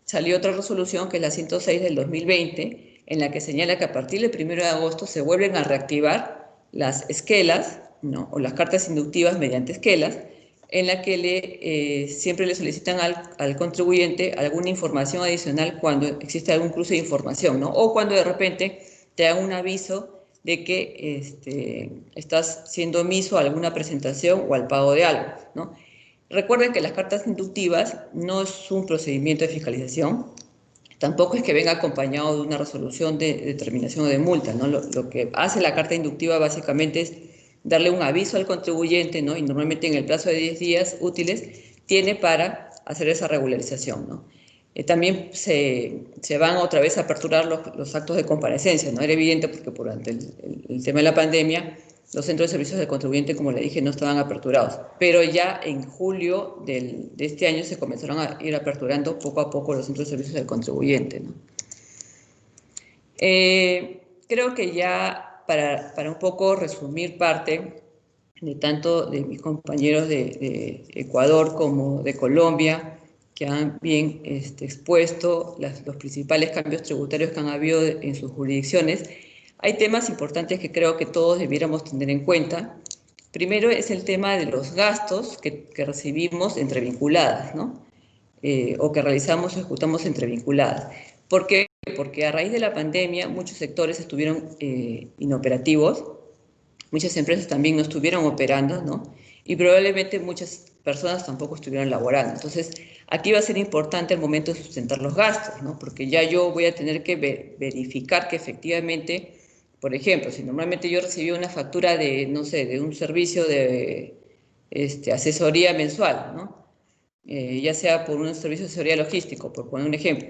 salió otra resolución, que es la 106 del 2020, en la que señala que a partir del 1 de agosto se vuelven a reactivar las esquelas, ¿no? O las cartas inductivas mediante esquelas, en la que siempre le solicitan al contribuyente alguna información adicional cuando existe algún cruce de información, ¿no? O cuando de repente te dan un aviso de que estás siendo omiso a alguna presentación o al pago de algo, ¿no? Recuerden que las cartas inductivas no es un procedimiento de fiscalización, tampoco es que venga acompañado de una resolución de determinación o de multa, ¿no? Lo que hace la carta inductiva básicamente es darle un aviso al contribuyente, ¿no? Y normalmente en el plazo de 10 días útiles tiene para hacer esa regularización, ¿no? También se van otra vez a aperturar los actos de comparecencia, ¿no? Era evidente porque durante el tema de la pandemia los centros de servicios del contribuyente, como le dije, no estaban aperturados. Pero ya en julio de este año se comenzaron a ir aperturando poco a poco los centros de servicios del contribuyente, ¿no? Creo que ya para un poco resumir parte de tanto de mis compañeros de Ecuador como de Colombia, que han bien expuesto los principales cambios tributarios que han habido en sus jurisdicciones, hay temas importantes que creo que todos debiéramos tener en cuenta. Primero es el tema de los gastos que recibimos entre vinculadas, ¿no? O que realizamos o ejecutamos entre vinculadas. ¿Por qué? Porque a raíz de la pandemia muchos sectores estuvieron inoperativos, muchas empresas también no estuvieron operando, ¿no? Y probablemente muchas personas tampoco estuvieron laborando. Entonces, aquí va a ser importante el momento de sustentar los gastos, ¿no? Porque ya yo voy a tener que verificar que efectivamente, por ejemplo, si normalmente yo recibí una factura de, no sé, de un servicio de asesoría mensual, ¿no? Ya sea por un servicio de asesoría logístico, por poner un ejemplo.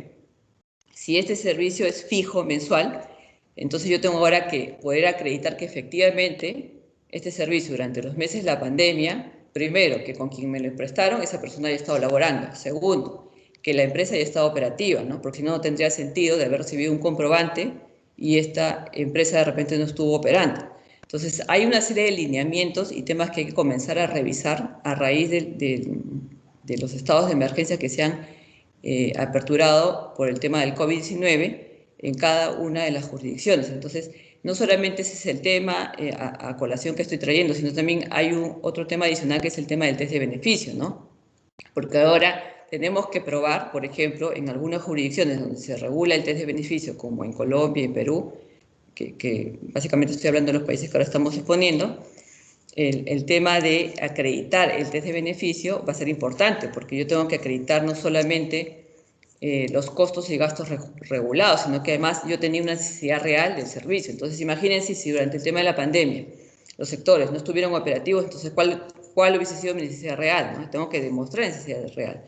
Si este servicio es fijo mensual, entonces yo tengo ahora que poder acreditar que efectivamente este servicio durante los meses de la pandemia, primero, que con quien me lo prestaron, esa persona haya estado laborando. Segundo, que la empresa haya estado operativa, ¿no? Porque si no, no tendría sentido de haber recibido un comprobante y esta empresa de repente no estuvo operando. Entonces, hay una serie de lineamientos y temas que hay que comenzar a revisar a raíz de los estados de emergencia que se han aperturado por el tema del COVID-19 en cada una de las jurisdicciones. Entonces, no solamente ese es el tema a colación que estoy trayendo, sino también hay otro tema adicional que es el tema del test de beneficio, ¿no? Porque ahora tenemos que probar, por ejemplo, en algunas jurisdicciones donde se regula el test de beneficio, como en Colombia y en Perú, que básicamente estoy hablando de los países que ahora estamos exponiendo, el tema de acreditar el test de beneficio va a ser importante, porque yo tengo que acreditar no solamente los costos y gastos regulados, sino que además yo tenía una necesidad real del servicio. Entonces, imagínense si durante el tema de la pandemia los sectores no estuvieron operativos, entonces, ¿cuál hubiese sido mi necesidad real, ¿no? Tengo que demostrar necesidad real.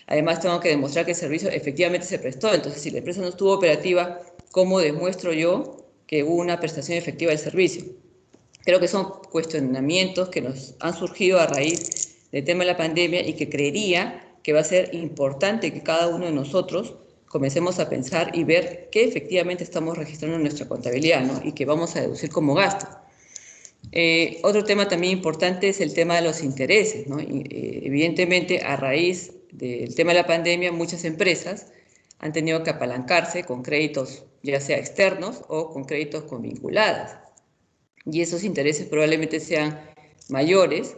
Además, tengo que demostrar que el servicio efectivamente se prestó. Entonces, si la empresa no estuvo operativa, ¿cómo demuestro yo que hubo una prestación efectiva del servicio? Creo que son cuestionamientos que nos han surgido a raíz del tema de la pandemia y que creería que va a ser importante que cada uno de nosotros comencemos a pensar y ver qué efectivamente estamos registrando en nuestra contabilidad, ¿no? Y que vamos a deducir como gasto. Otro tema también importante es el tema de los intereses, ¿no? Evidentemente, a raíz del tema de la pandemia, muchas empresas han tenido que apalancarse con créditos ya sea externos o con créditos con vinculadas. Y esos intereses probablemente sean mayores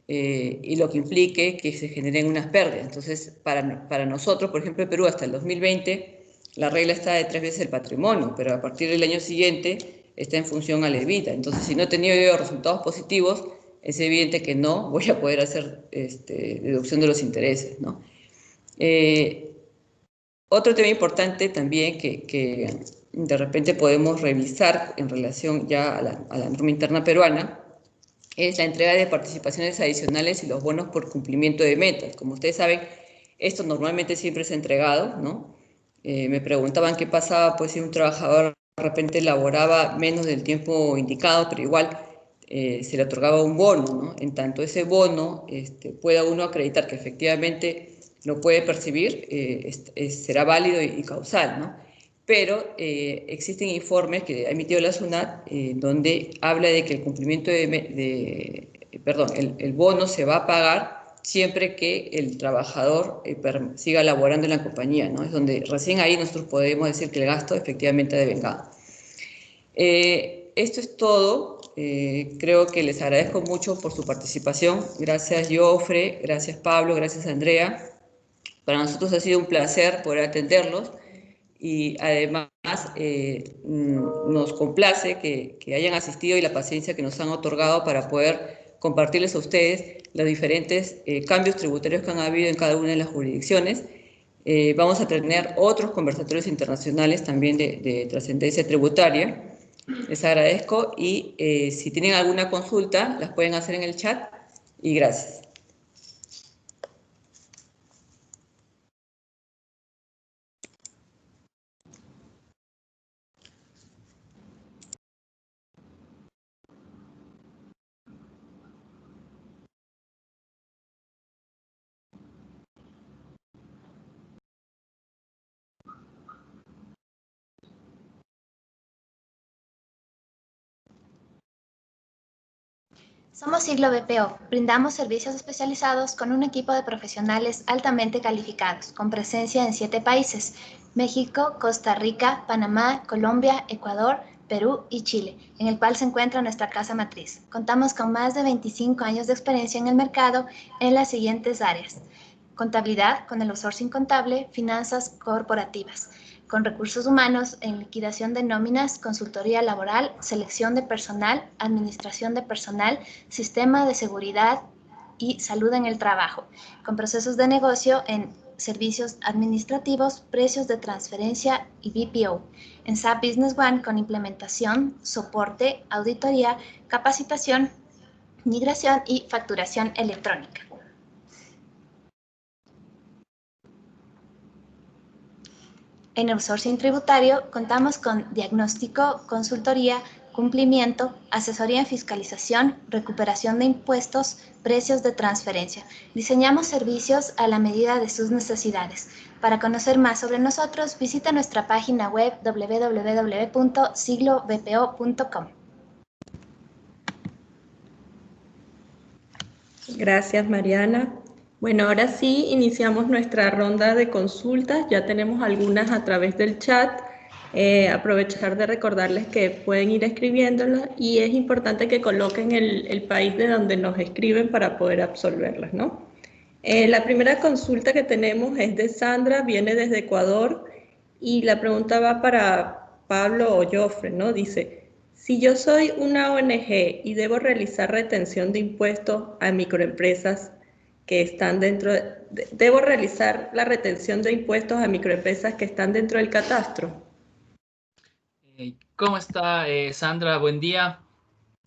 y lo que implique que se generen unas pérdidas. Entonces, para nosotros, por ejemplo, en Perú, hasta el 2020, la regla está de 3 veces el patrimonio, pero a partir del año siguiente está en función a la EBITDA. Entonces, si no he tenido yo resultados positivos, es evidente que no voy a poder hacer deducción de los intereses, ¿no? Otro tema importante también que de repente podemos revisar en relación ya a la norma interna peruana, es la entrega de participaciones adicionales y los bonos por cumplimiento de metas. Como ustedes saben, esto normalmente siempre se ha entregado, ¿no? Me preguntaban qué pasaba pues, si un trabajador de repente laboraba menos del tiempo indicado, pero igual se le otorgaba un bono, ¿no? En tanto ese bono pueda uno acreditar que efectivamente lo puede percibir, será válido y causal, ¿no? Pero existen informes que ha emitido la SUNAT donde habla de que el cumplimiento el bono se va a pagar siempre que el trabajador siga laborando en la compañía, ¿no? Es donde recién ahí nosotros podemos decir que el gasto efectivamente ha devengado. Esto es todo. Creo que les agradezco mucho por su participación. Gracias, Jofre. Gracias, Pablo. Gracias, Andrea. Para nosotros ha sido un placer poder atenderlos y además nos complace que hayan asistido y la paciencia que nos han otorgado para poder compartirles a ustedes los diferentes cambios tributarios que han habido en cada una de las jurisdicciones. Vamos a tener otros conversatorios internacionales también de trascendencia tributaria. Les agradezco y si tienen alguna consulta las pueden hacer en el chat y gracias. Somos Siglo BPO. Brindamos servicios especializados con un equipo de profesionales altamente calificados, con presencia en 7 países: México, Costa Rica, Panamá, Colombia, Ecuador, Perú y Chile, en el cual se encuentra nuestra casa matriz. Contamos con más de 25 años de experiencia en el mercado en las siguientes áreas: contabilidad, con el outsourcing contable, finanzas corporativas, con recursos humanos en liquidación de nóminas, consultoría laboral, selección de personal, administración de personal, sistema de seguridad y salud en el trabajo, con procesos de negocio en servicios administrativos, precios de transferencia y BPO, en SAP Business One con implementación, soporte, auditoría, capacitación, migración y facturación electrónica. En outsourcing tributario contamos con diagnóstico, consultoría, cumplimiento, asesoría en fiscalización, recuperación de impuestos, precios de transferencia. Diseñamos servicios a la medida de sus necesidades. Para conocer más sobre nosotros, visita nuestra página web www.siglobpo.com. Gracias, Mariana. Bueno, ahora sí iniciamos nuestra ronda de consultas. Ya tenemos algunas a través del chat. Aprovechar de recordarles que pueden ir escribiéndolas y es importante que coloquen el país de donde nos escriben para poder absolverlas, ¿no? La primera consulta que tenemos es de Sandra, viene desde Ecuador y la pregunta va para Pablo o Jofre, ¿no? Dice: si yo soy una ONG y debo realizar retención de impuestos a microempresas que están dentro, ¿debo realizar la retención de impuestos a microempresas que están dentro del catastro? ¿Cómo está, Sandra? Buen día.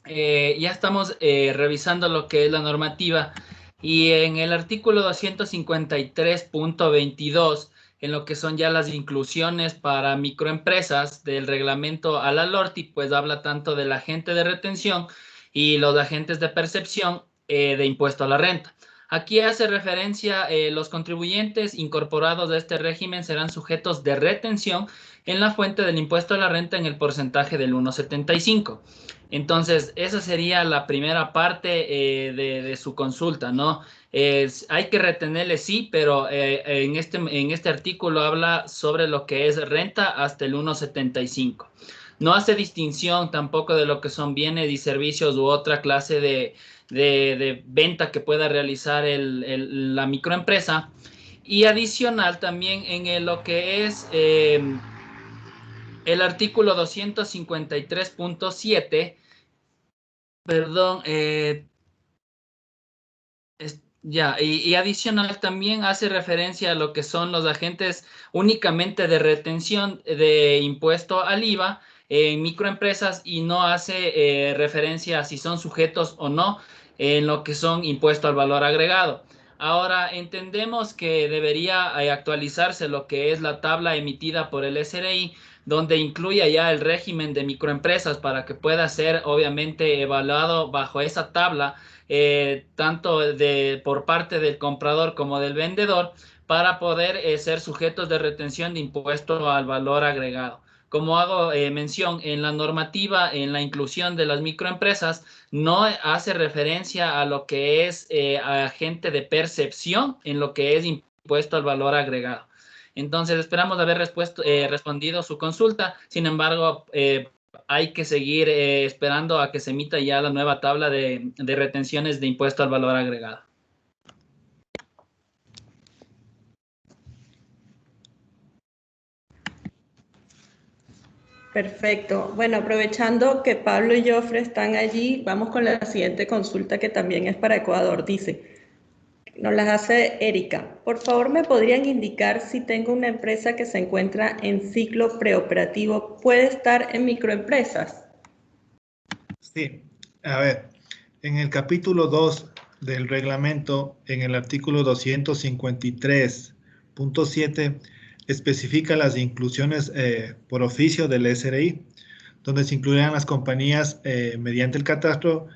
Ya estamos revisando lo que es la normativa y en el artículo 253.22, en lo que son ya las inclusiones para microempresas del reglamento a la LORTI, pues habla tanto del agente de retención y los agentes de percepción de impuesto a la renta. Aquí hace referencia, los contribuyentes incorporados a este régimen serán sujetos de retención en la fuente del impuesto a la renta en el porcentaje del 1,75. Entonces, esa sería la primera parte de su consulta, ¿no? Hay que retenerle, sí, pero en este artículo habla sobre lo que es renta hasta el 1,75. No hace distinción tampoco de lo que son bienes y servicios u otra clase de venta que pueda realizar la microempresa. Y adicional también en lo que es el artículo 253.7, perdón, Ya, y adicional también hace referencia a lo que son los agentes únicamente de retención de impuesto al IVA en microempresas y no hace referencia a si son sujetos o no en lo que son impuesto al valor agregado. Ahora, entendemos que debería actualizarse lo que es la tabla emitida por el SRI, donde incluya ya el régimen de microempresas para que pueda ser obviamente evaluado bajo esa tabla tanto por parte del comprador como del vendedor, para poder ser sujetos de retención de impuesto al valor agregado. Como hago mención en la normativa, en la inclusión de las microempresas, no hace referencia a lo que es agente de percepción en lo que es impuesto al valor agregado. Entonces, esperamos haber respondido su consulta. Sin embargo, hay que seguir esperando a que se emita ya la nueva tabla de retenciones de impuesto al valor agregado. Perfecto. Bueno, aprovechando que Pablo y Jofre están allí, vamos con la siguiente consulta que también es para Ecuador. Dice, nos las hace Erika. Por favor, ¿me podrían indicar si tengo una empresa que se encuentra en ciclo preoperativo, puede estar en microempresas? Sí, a ver, en el capítulo 2 del reglamento, en el artículo 253.7, especifica las inclusiones por oficio del SRI, donde se incluirán las compañías mediante el catastro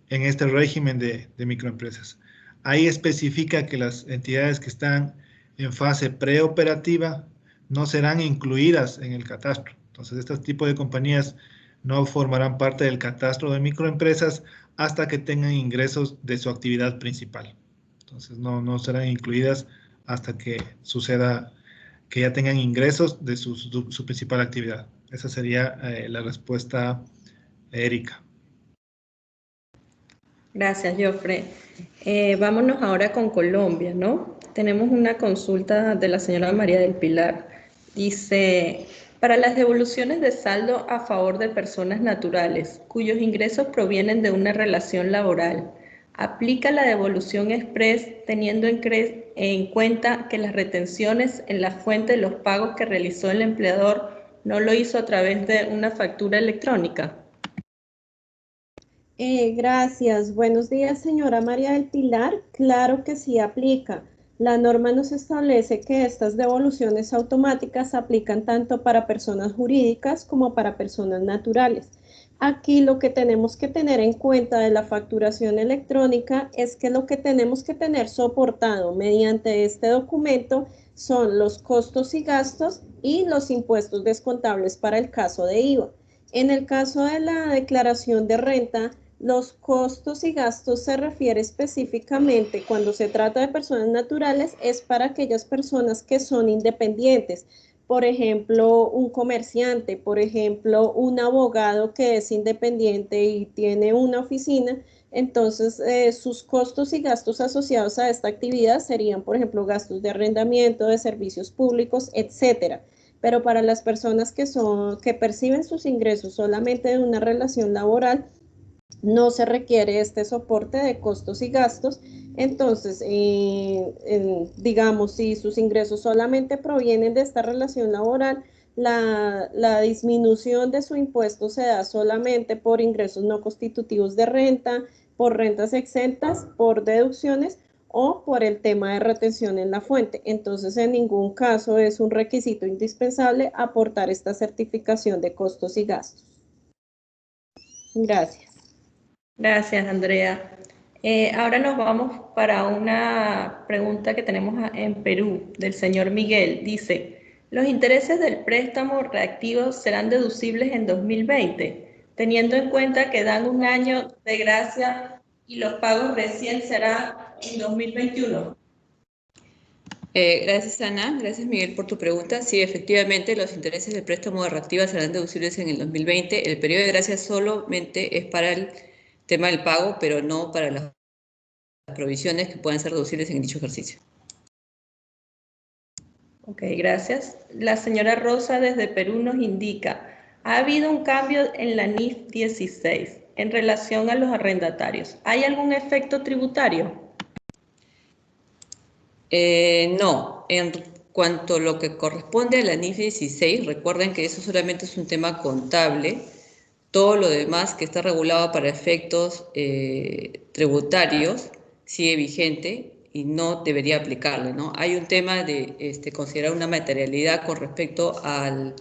en este régimen de microempresas. Ahí especifica que las entidades que están en fase preoperativa no serán incluidas en el catastro. Entonces, este tipo de compañías no formarán parte del catastro de microempresas hasta que tengan ingresos de su actividad principal. Entonces, no serán incluidas hasta que suceda que ya tengan ingresos de su principal actividad. Esa sería la respuesta, Erika. Gracias, Jofre. Vámonos ahora con Colombia, ¿no? Tenemos una consulta de la señora María del Pilar. Dice, para las devoluciones de saldo a favor de personas naturales cuyos ingresos provienen de una relación laboral, ¿aplica la devolución express teniendo en cuenta que las retenciones en la fuente de los pagos que realizó el empleador no lo hizo a través de una factura electrónica? Gracias. Buenos días, señora María del Pilar. Claro que sí aplica. La norma nos establece que estas devoluciones automáticas aplican tanto para personas jurídicas como para personas naturales. Aquí lo que tenemos que tener en cuenta de la facturación electrónica es que lo que tenemos que tener soportado mediante este documento son los costos y gastos y los impuestos descontables para el caso de IVA. En el caso de la declaración de renta, los costos y gastos se refiere específicamente cuando se trata de personas naturales, es para aquellas personas que son independientes. Por ejemplo, un comerciante, por ejemplo, un abogado que es independiente y tiene una oficina. Entonces, sus costos y gastos asociados a esta actividad serían, por ejemplo, gastos de arrendamiento, de servicios públicos, etcétera. Pero para las personas que perciben sus ingresos solamente de una relación laboral, no se requiere este soporte de costos y gastos. Entonces, digamos, si sus ingresos solamente provienen de esta relación laboral, la disminución de su impuesto se da solamente por ingresos no constitutivos de renta, por rentas exentas, por deducciones o por el tema de retención en la fuente. Entonces, en ningún caso es un requisito indispensable aportar esta certificación de costos y gastos. Gracias. Gracias, Andrea. Ahora nos vamos para una pregunta que tenemos en Perú, del señor Miguel. Dice, ¿los intereses del préstamo reactivo serán deducibles en 2020, teniendo en cuenta que dan un año de gracia y los pagos recién serán en 2021? Gracias, Ana. Gracias, Miguel, por tu pregunta. Sí, efectivamente, los intereses del préstamo de reactiva serán deducibles en el 2020. El periodo de gracia solamente es para el tema del pago, pero no para las provisiones que puedan ser deducibles en dicho ejercicio. Ok, gracias. La señora Rosa desde Perú nos indica, ha habido un cambio en la NIF 16 en relación a los arrendatarios. ¿Hay algún efecto tributario? No, en cuanto a lo que corresponde a la NIF 16, recuerden que eso solamente es un tema contable. Todo lo demás que está regulado para efectos tributarios sigue vigente y no debería aplicarle, ¿no? Hay un tema de considerar una materialidad con respecto al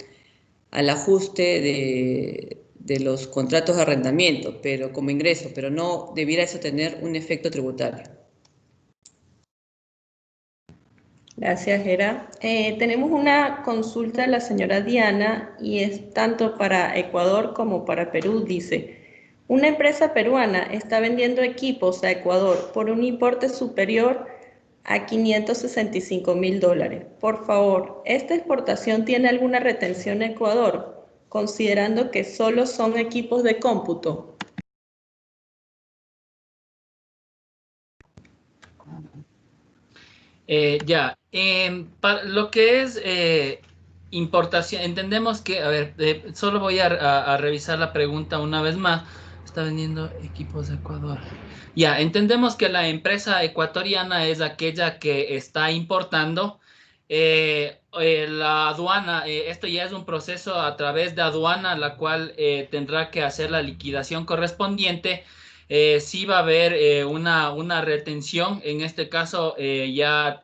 ajuste de los contratos de arrendamiento, pero como ingreso, pero no debiera eso tener un efecto tributario. Gracias, Gera. Tenemos una consulta de la señora Diana y es tanto para Ecuador como para Perú. Dice, una empresa peruana está vendiendo equipos a Ecuador por un importe superior a $565.000. Por favor, ¿esta exportación tiene alguna retención en Ecuador, considerando que solo son equipos de cómputo? Para lo que es importación, entendemos que, a ver, solo voy a revisar la pregunta una vez más. Está vendiendo equipos de Ecuador. Ya, entendemos que la empresa ecuatoriana es aquella que está importando. La aduana, esto ya es un proceso a través de aduana, la cual tendrá que hacer la liquidación correspondiente. Sí va a haber una retención, en este caso ya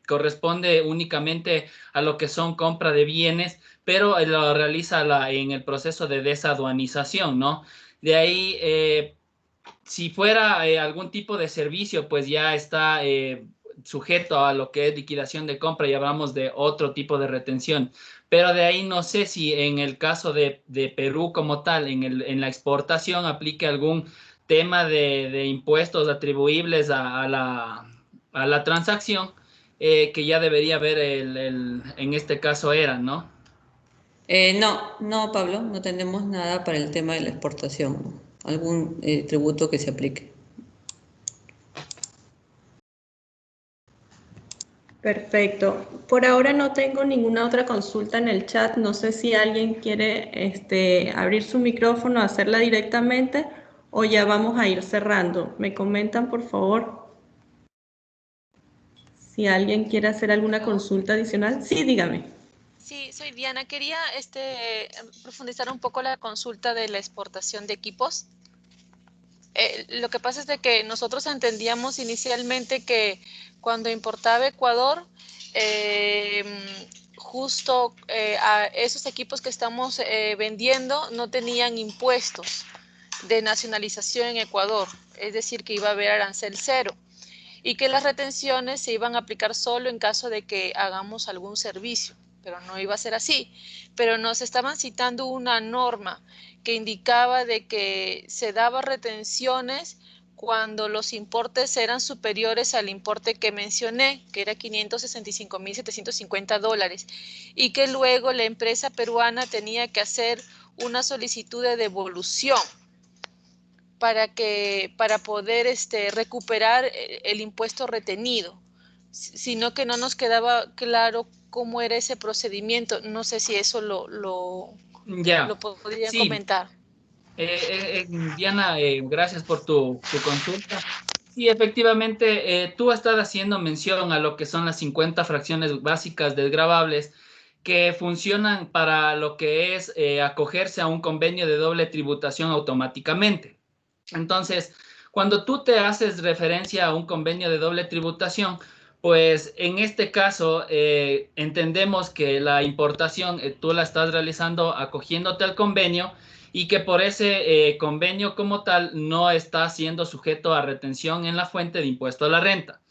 corresponde únicamente a lo que son compra de bienes, pero lo realiza en el proceso de desaduanización, ¿no? De ahí, si fuera algún tipo de servicio, pues ya está sujeto a lo que es liquidación de compra y hablamos de otro tipo de retención. Pero de ahí no sé si en el caso de Perú como tal, en la exportación, aplique algún tema de impuestos atribuibles a la transacción, que ya debería haber en este caso ¿no? No, Pablo, no tenemos nada para el tema de la exportación, ¿no? Algún tributo que se aplique. Perfecto. Por ahora no tengo ninguna otra consulta en el chat. No sé si alguien quiere abrir su micrófono, hacerla directamente o ya vamos a ir cerrando. ¿Me comentan, por favor? Si alguien quiere hacer alguna consulta adicional. Sí, dígame. Sí, soy Diana. Quería profundizar un poco la consulta de la exportación de equipos. Lo que pasa es de que nosotros entendíamos inicialmente que cuando importaba Ecuador, justo a esos equipos que estamos vendiendo no tenían impuestos de nacionalización en Ecuador, es decir, que iba a haber arancel cero y que las retenciones se iban a aplicar solo en caso de que hagamos algún servicio, pero no iba a ser así. Pero nos estaban citando una norma que indicaba de que se daba retenciones cuando los importes eran superiores al importe que mencioné, que era $565.750, y que luego la empresa peruana tenía que hacer una solicitud de devolución para poder recuperar el impuesto retenido, sino que no nos quedaba claro cómo era ese procedimiento. No sé si eso lo podría comentar. Diana, gracias por tu consulta. Sí, efectivamente, tú estás haciendo mención a lo que son las 50 fracciones básicas desgravables que funcionan para lo que es acogerse a un convenio de doble tributación automáticamente. Entonces, cuando tú te haces referencia a un convenio de doble tributación, pues en este caso entendemos que la importación tú la estás realizando acogiéndote al convenio y que por ese convenio como tal no está siendo sujeto a retención en la fuente de impuesto a la renta.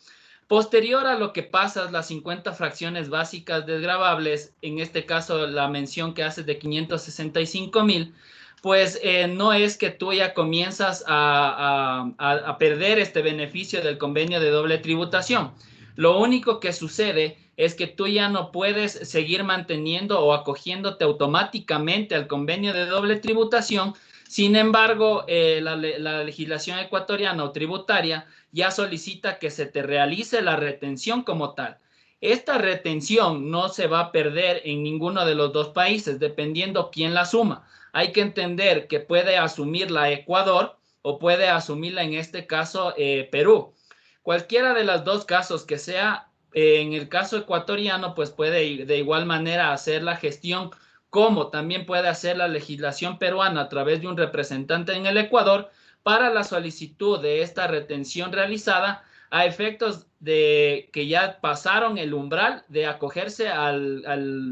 Posterior a lo que pasas las 50 fracciones básicas desgravables, en este caso la mención que haces de 565.000, pues no es que tú ya comienzas a perder este beneficio del convenio de doble tributación. Lo único que sucede es que tú ya no puedes seguir manteniendo o acogiéndote automáticamente al convenio de doble tributación. Sin embargo, la legislación ecuatoriana o tributaria ya solicita que se te realice la retención como tal. Esta retención no se va a perder en ninguno de los dos países, dependiendo quién la asuma. Hay que entender que puede asumirla Ecuador o puede asumirla en este caso Perú. Cualquiera de los dos casos que sea, en el caso ecuatoriano, pues puede de igual manera hacer la gestión, como también puede hacer la legislación peruana a través de un representante en el Ecuador para la solicitud de esta retención realizada a efectos de que ya pasaron el umbral de acogerse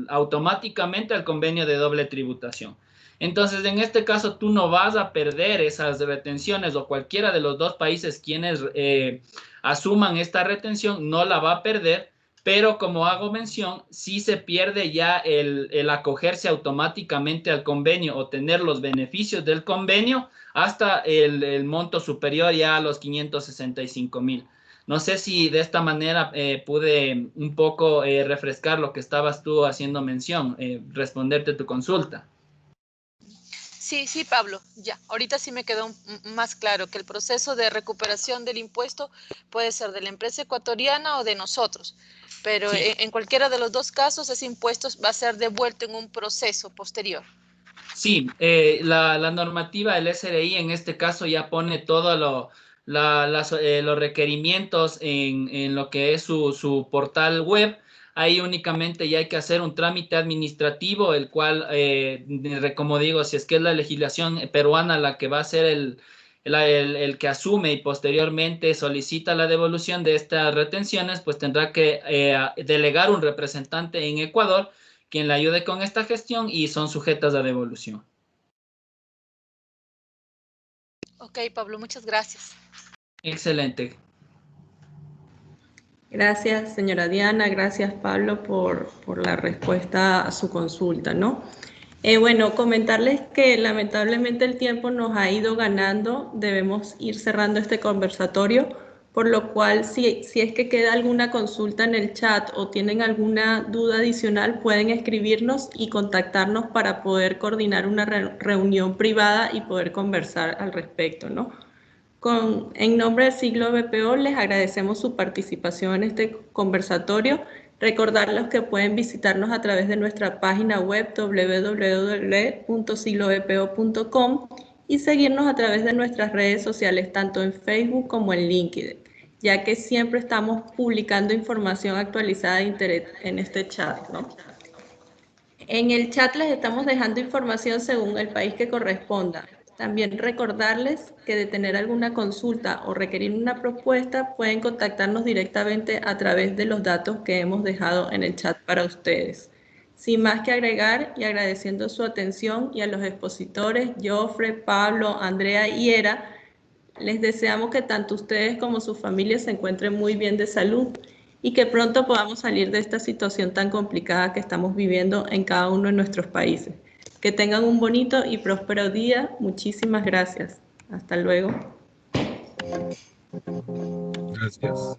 automáticamente al convenio de doble tributación. Entonces, en este caso, tú no vas a perder esas retenciones, o cualquiera de los dos países quienes asuman esta retención no la va a perder, pero como hago mención, sí se pierde ya el acogerse automáticamente al convenio o tener los beneficios del convenio hasta el monto superior ya a los 565,000. No sé si de esta manera pude un poco refrescar lo que estabas tú haciendo mención, responderte tu consulta. Sí, Pablo, ya. Ahorita sí me quedó más claro que el proceso de recuperación del impuesto puede ser de la empresa ecuatoriana o de nosotros, pero sí, en cualquiera de los dos casos ese impuesto va a ser devuelto en un proceso posterior. Sí, la normativa del SRI en este caso ya pone todo los requerimientos en lo que es su portal web. Ahí únicamente ya hay que hacer un trámite administrativo, el cual, como digo, si es que es la legislación peruana la que va a ser el que asume y posteriormente solicita la devolución de estas retenciones, pues tendrá que delegar un representante en Ecuador quien le ayude con esta gestión y son sujetas a devolución. Ok, Pablo, muchas gracias. Excelente. Gracias, señora Diana. Gracias, Pablo, por la respuesta a su consulta, ¿no? Bueno, comentarles que lamentablemente el tiempo nos ha ido ganando. Debemos ir cerrando este conversatorio, por lo cual si es que queda alguna consulta en el chat o tienen alguna duda adicional, pueden escribirnos y contactarnos para poder coordinar una reunión privada y poder conversar al respecto, ¿no? En nombre del Siglo BPO les agradecemos su participación en este conversatorio. Recordarles que pueden visitarnos a través de nuestra página web www.siglobpo.com y seguirnos a través de nuestras redes sociales, tanto en Facebook como en LinkedIn, ya que siempre estamos publicando información actualizada de interés en este chat, ¿no? En el chat les estamos dejando información según el país que corresponda. También recordarles que de tener alguna consulta o requerir una propuesta pueden contactarnos directamente a través de los datos que hemos dejado en el chat para ustedes. Sin más que agregar y agradeciendo su atención y a los expositores, Jofre, Pablo, Andrea y Era, les deseamos que tanto ustedes como sus familias se encuentren muy bien de salud y que pronto podamos salir de esta situación tan complicada que estamos viviendo en cada uno de nuestros países. Que tengan un bonito y próspero día. Muchísimas gracias. Hasta luego. Gracias.